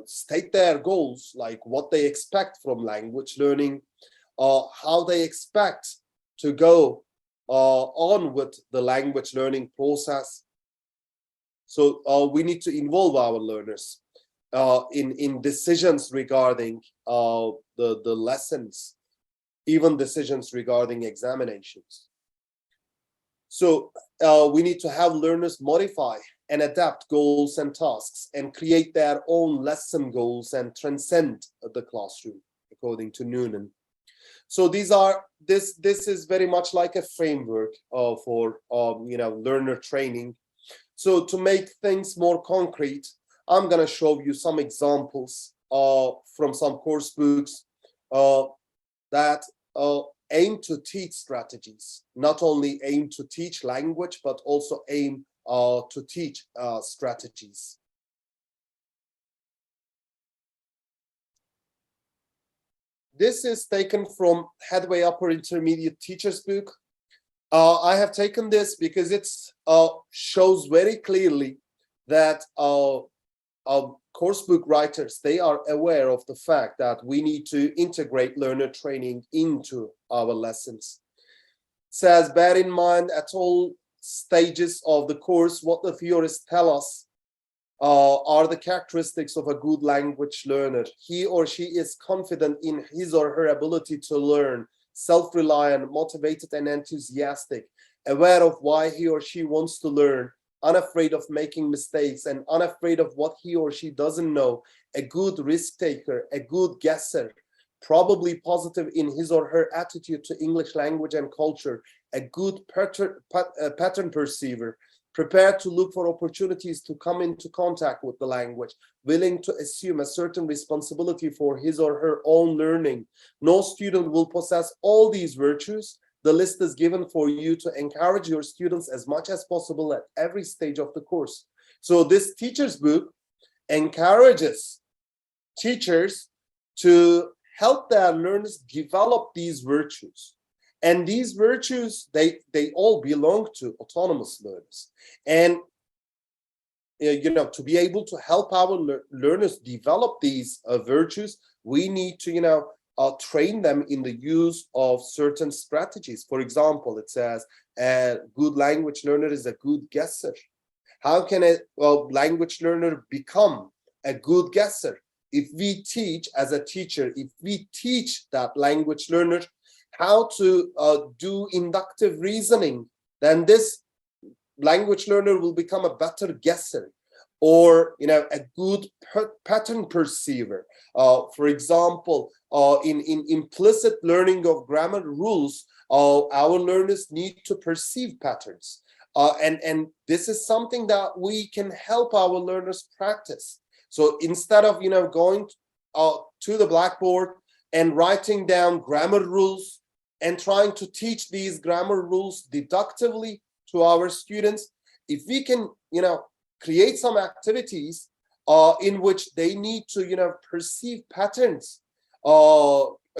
state their goals, like what they expect from language learning, how they expect to go on with the language learning process. So we need to involve our learners in decisions regarding the lessons, even decisions regarding examinations. So we need to have learners modify and adapt goals and tasks and create their own lesson goals and transcend the classroom, according to Noonan. So this is very much like a framework for learner training. So to make things more concrete, I'm going to show you some examples from some course books that aim to teach strategies, not only aim to teach language, but also aim to teach strategies. This is taken from Headway Upper Intermediate Teacher's Book. I have taken this because it shows very clearly that coursebook writers, they are aware of the fact that we need to integrate learner training into our lessons. It says, bear in mind at all stages of the course, what the theorists tell us are the characteristics of a good language learner. He or she is confident in his or her ability to learn, self-reliant, motivated, and enthusiastic, aware of why he or she wants to learn, unafraid of making mistakes, and unafraid of what he or she doesn't know, a good risk taker, a good guesser, probably positive in his or her attitude to English language and culture, a good pattern perceiver, prepared to look for opportunities to come into contact with the language, willing to assume a certain responsibility for his or her own learning. No student will possess all these virtues. The list is given for you to encourage your students as much as possible at every stage of the course. So this teacher's book encourages teachers to help their learners develop these virtues. And these virtues, they all belong to autonomous learners. And to be able to help our learners develop these virtues, we need to train them in the use of certain strategies. For example, it says a good language learner is a good guesser. How can a language learner become a good guesser? If we teach, as a teacher, if we teach that language learner how to do inductive reasoning, then this language learner will become a better guesser, or a good pattern perceiver. For example, in implicit learning of grammar rules, our learners need to perceive patterns, and this is something that we can help our learners practice. So instead of going to the blackboard and writing down grammar rules and trying to teach these grammar rules deductively to our students, if we can create some activities in which they need to perceive patterns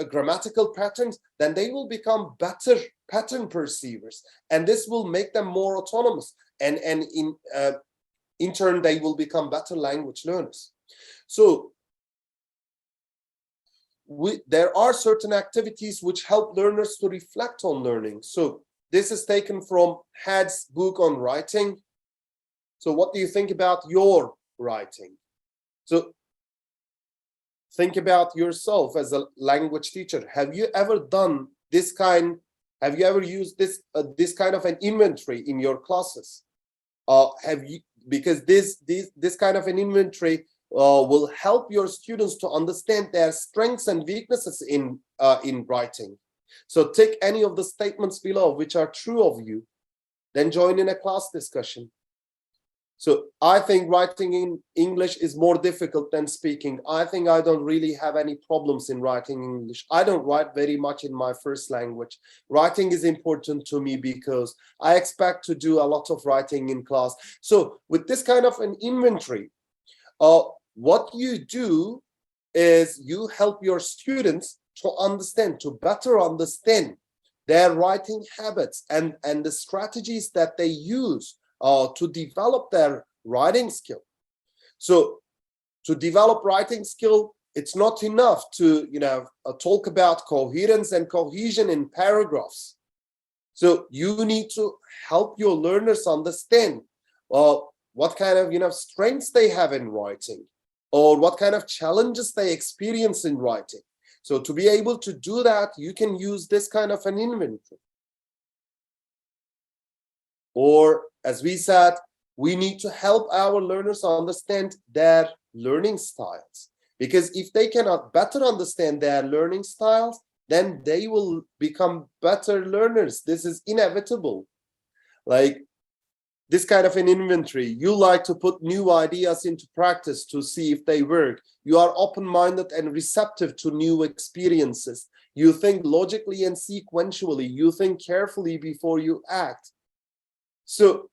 grammatical patterns, then they will become better pattern perceivers, and this will make them more autonomous, and in turn they will become better language learners. So there are certain activities which help learners to reflect on learning. So this is taken from Head's book on writing. So what do you think about your writing? So think about yourself as a language teacher. Have you ever done this kind? Have you ever used this kind of an inventory in your classes? Have you? Because this kind of an inventory will help your students to understand their strengths and weaknesses in writing. So take any of the statements below which are true of you, then join in a class discussion. So I think writing in English is more difficult than speaking. I think I don't really have any problems in writing English. I don't write very much in my first language. Writing is important to me because I expect to do a lot of writing in class. So with this kind of an inventory, what you do is you help your students to understand, to better understand their writing habits and the strategies that they use to develop their writing skill. So to develop writing skill, it's not enough to talk about coherence and cohesion in paragraphs. So you need to help your learners understand what kind of strengths they have in writing, or what kind of challenges they experience in writing. So to be able to do that, you can use this kind of an inventory. Or, as we said, we need to help our learners understand their learning styles. Because if they cannot better understand their learning styles, then they will become better learners. This is inevitable. Like this kind of an inventory, you like to put new ideas into practice to see if they work. You are open-minded and receptive to new experiences. You think logically and sequentially. You think carefully before you act. So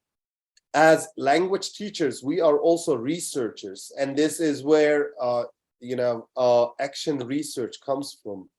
as language teachers, we are also researchers, and this is where action research comes from.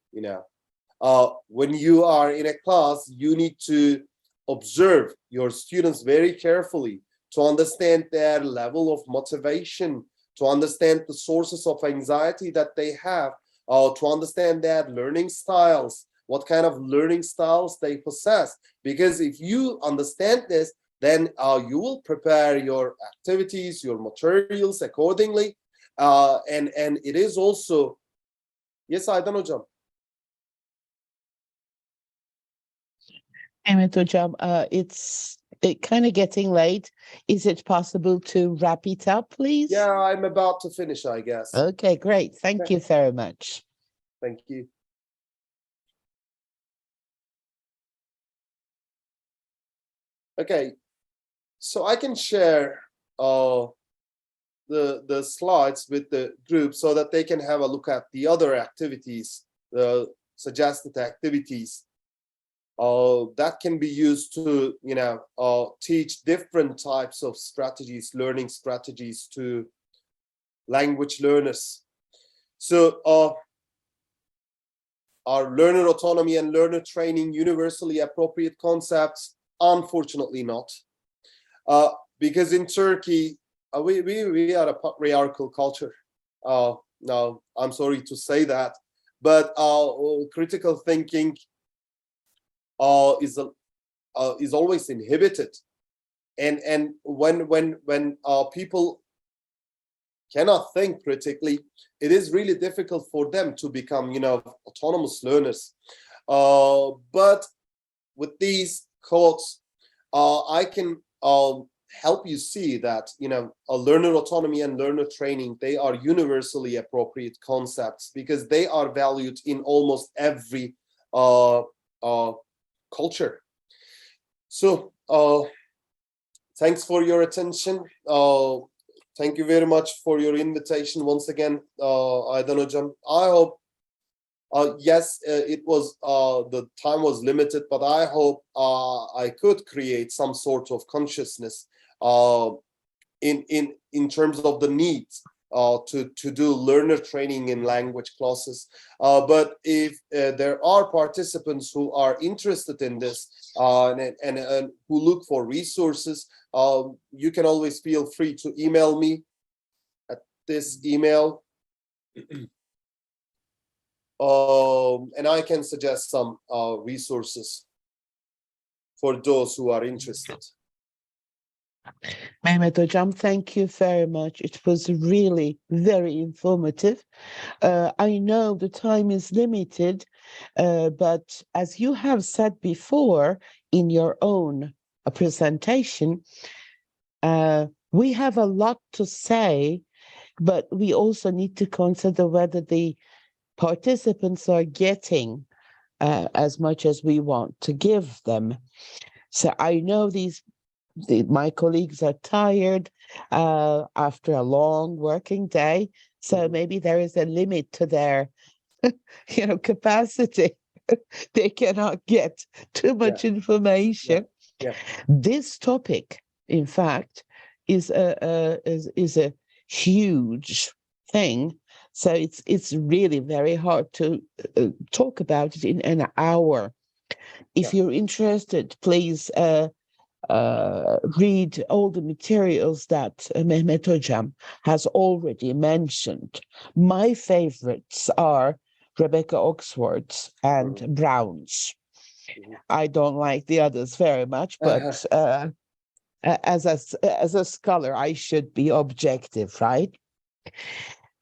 When you are in a class, you need to observe your students very carefully to understand their level of motivation, to understand the sources of anxiety that they have, to understand their learning styles, what kind of learning styles they possess. Because if you understand this, then you will prepare your activities, your materials accordingly. And it is also, yes, Aydan Hocam. Mehmet Hocam, it's kind of getting late. Is it possible to wrap it up, please? Yeah, I'm about to finish, I guess. Okay, great. Thank you very much. Thank you. Okay, so I can share the slides with the group so that they can have a look at the other activities, the suggested activities that can be used to teach different types of strategies, learning strategies to language learners. So are learner autonomy and learner training universally appropriate concepts? Unfortunately not. Because in Turkey, we are a patriarchal culture. Now, I'm sorry to say that, but critical thinking is always inhibited, and when people cannot think critically, it is really difficult for them to become autonomous learners. But with these quotes, I can help you see that a learner autonomy and learner training, they are universally appropriate concepts because they are valued in almost every culture. So thanks for your attention. Thank you very much for your invitation once again, Aydan Hocam. I hope, yes, it was the time was limited, but I hope I could create some sort of consciousness in terms of the needs to do learner training in language classes. But if there are participants who are interested in this and who look for resources, you can always feel free to email me at this email. And I can suggest some resources for those who are interested. Mehmet Hocam, thank you very much. It was really very informative. I know the time is limited, but as you have said before in your own presentation, we have a lot to say, but we also need to consider whether the participants are getting as much as we want to give them. So I know my colleagues are tired after a long working day, so maybe there is a limit to their capacity. They cannot get too much information. This topic, in fact, is a huge thing, so it's really very hard to talk about it in an hour. If you're interested, please read all the materials that Mehmet Hocam has already mentioned. My favorites are Rebecca Oxford's and Brown's. I don't like the others very much, but as a scholar, I should be objective, right?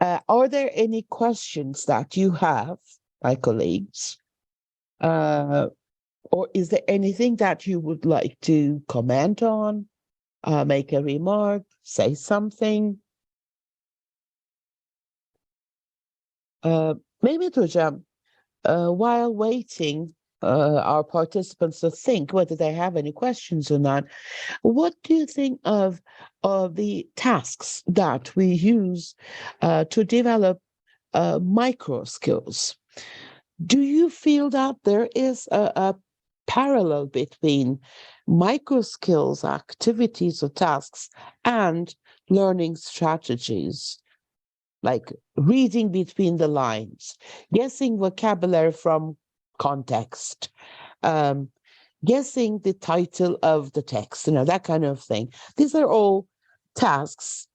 Are there any questions that you have, my colleagues? Or is there anything that you would like to comment on, make a remark, say something? Maybe Hocam, while waiting our participants to think whether they have any questions or not, what do you think of the tasks that we use to develop micro skills? Do you feel that there is a parallel between micro skills, activities or tasks, and learning strategies, like reading between the lines, guessing vocabulary from context, guessing the title of the text, that kind of thing? These are all tasks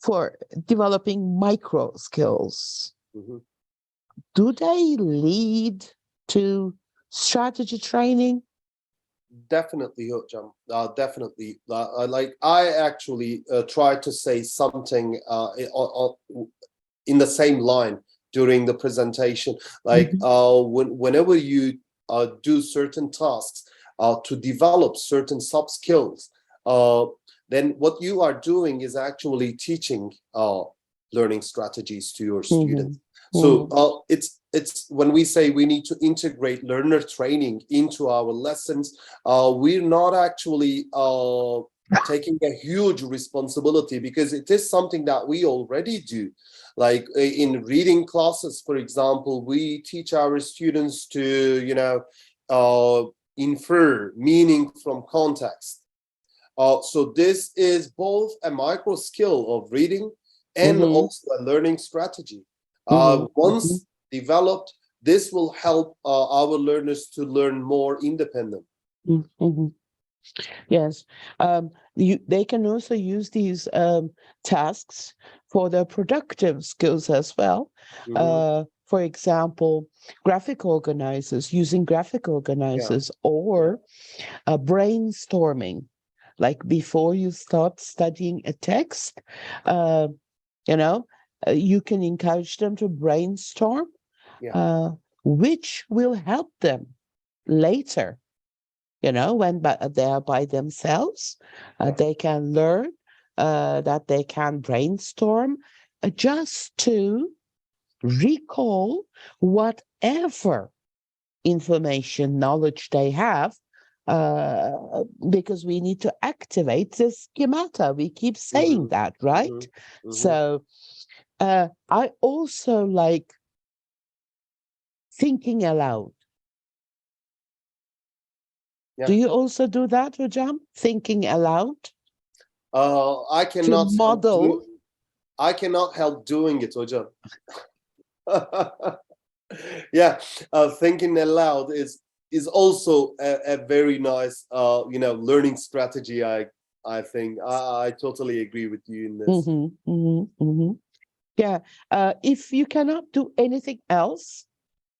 for developing micro skills. Do they lead to strategy training? Definitely, Hocam. Definitely. Like I actually tried to say something in the same line during the presentation. Like whenever you do certain tasks to develop certain soft skills, then what you are doing is actually teaching learning strategies to your students. So it's when we say we need to integrate learner training into our lessons, we're not actually taking a huge responsibility, because it is something that we already do. Like in reading classes, for example, we teach our students to, infer meaning from context. So this is both a micro skill of reading and also a learning strategy. Once developed, this will help our learners to learn more independent. Yes, they can also use these tasks for their productive skills as well. For example, graphic organizers, using graphic organizers, or brainstorming. Like before you start studying a text, you can encourage them to brainstorm, which will help them later. When they are by themselves, they can learn that they can brainstorm just to recall whatever information, knowledge they have, because we need to activate the schemata. We keep saying that, right? So I also like thinking aloud. Do you also do that, Hocam? Thinking aloud? I cannot to model. I cannot help doing it, hocam. Yeah, thinking aloud is also a very nice learning strategy. I think I totally agree with you in this. Yeah, if you cannot do anything else,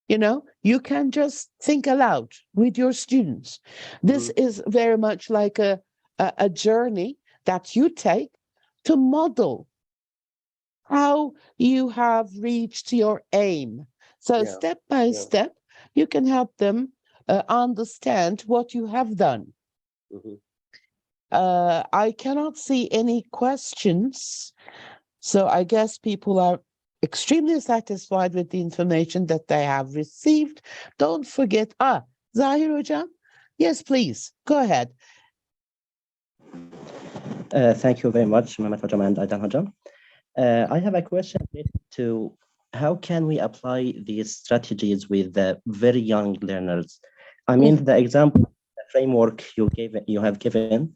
you can just think aloud with your students. This is very much like a journey that you take to model how you have reached your aim. So step by step, you can help them understand what you have done. I cannot see any questions, so I guess people are extremely satisfied with the information that they have received. Don't forget, Zahir Hocam, yes, please, go ahead. Thank you very much, Mehmet Hocam and Aydan Hocam. I have a question related to how can we apply these strategies with the very young learners? I mean, the example, the framework you have given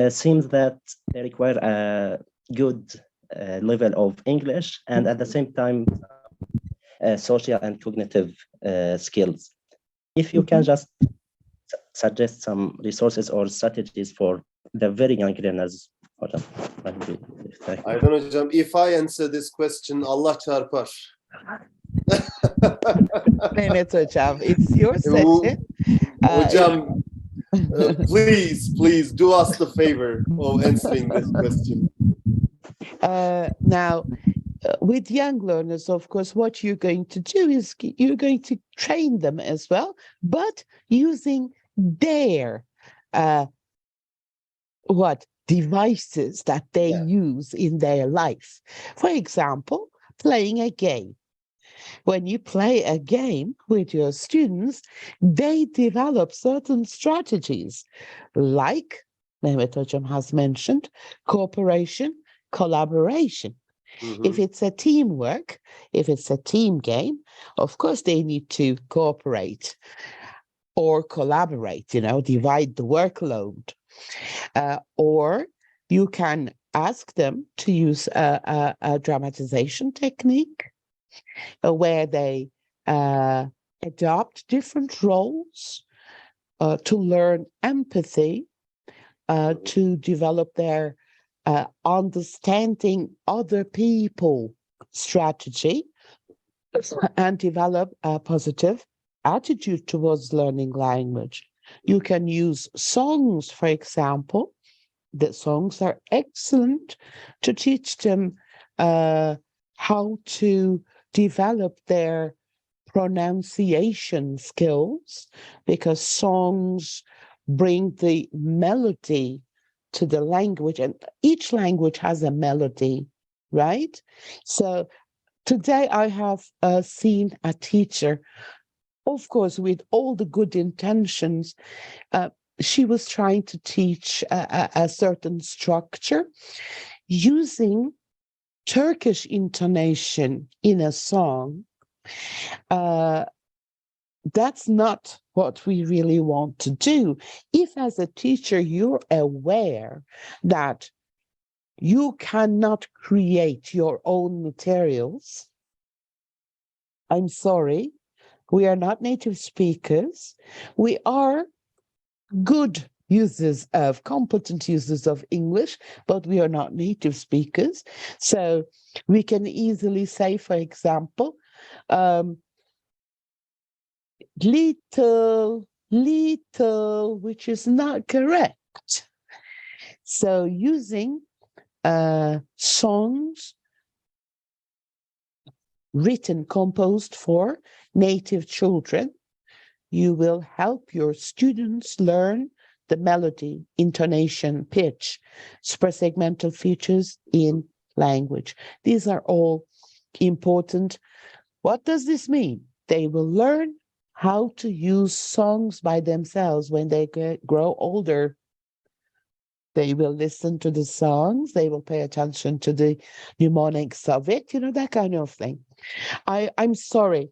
seems that they require a good level of English and at the same time social and cognitive skills. If you can just suggest some resources or strategies for the very young learners. I don't know, hocam. If I answer this question, Allah çarpar. Mehmet Hocam, it's your session. Hocam, please do us the favor of answering this question. Now, with young learners, of course, what you're going to do is you're going to train them as well, but using their devices that they use in their life. For example, playing a game. When you play a game with your students, they develop certain strategies, like Mehmet Hocam has mentioned, cooperation, collaboration. If it's a teamwork, if it's a team game, of course they need to cooperate or collaborate, divide the workload. Or you can ask them to use a dramatization technique where they adopt different roles to learn empathy, to develop their understanding other people strategy, and develop a positive attitude towards learning language. You can use songs, for example. The songs are excellent to teach them how to develop their pronunciation skills, because songs bring the melody to the language, and each language has a melody, right? So today I have seen a teacher, of course, with all the good intentions. She was trying to teach a certain structure using Turkish intonation in a song. That's not what we really want to do. If as a teacher you're aware that you cannot create your own materials, I'm sorry, we are not native speakers. We are good users of, competent users of English, but we are not native speakers. So we can easily say, for example, little, which is not correct. So using songs written, composed for native children, you will help your students learn the melody, intonation, pitch, suprasegmental features in language. These are all important. What does this mean? They will learn how to use songs by themselves when they grow older. They will listen to the songs, they will pay attention to the mnemonics of it, that kind of thing. I'm sorry.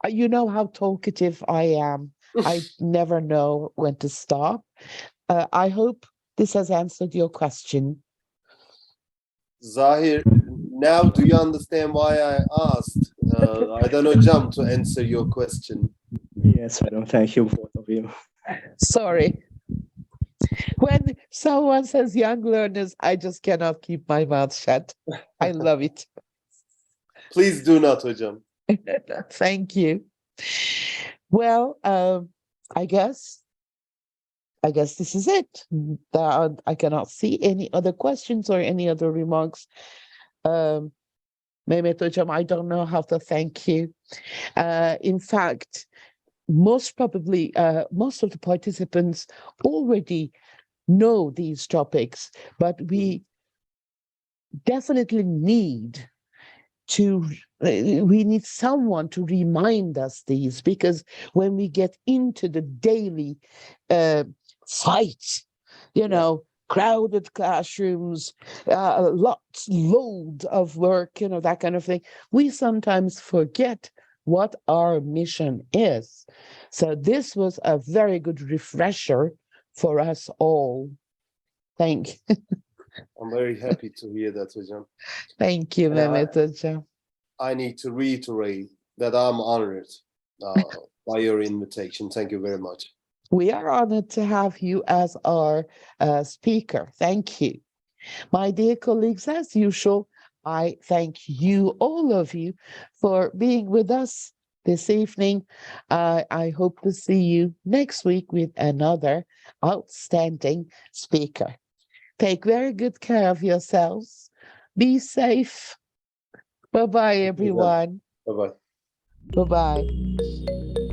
You know how talkative I am. I never know when to stop. I hope this has answered your question. Zahir, Now, do you understand why I asked Aydan Hocam to answer your question? Yes, madam. Thank you, both of you. Sorry. When someone says young learners, I just cannot keep my mouth shut. I love it. Please do not, Hocam. Thank you. Well, I guess this is it. I cannot see any other questions or any other remarks. Mehmet Hocam, I don't know how to thank you. In fact, most probably, most of the participants already know these topics, but we definitely need we need someone to remind us these, because when we get into the daily fight, crowded classrooms, load of work, that kind of thing, we sometimes forget what our mission is. So this was a very good refresher for us all. Thank you. I'm very happy to hear that, Hocam. Thank you, Mehmet Hocam. I need to reiterate that I'm honored by your invitation. Thank you very much. We are honored to have you as our speaker. Thank you. My dear colleagues, as usual, I thank you, all of you, for being with us this evening. I hope to see you next week with another outstanding speaker. Take very good care of yourselves. Be safe. Bye-bye, everyone. Bye-bye. Bye-bye.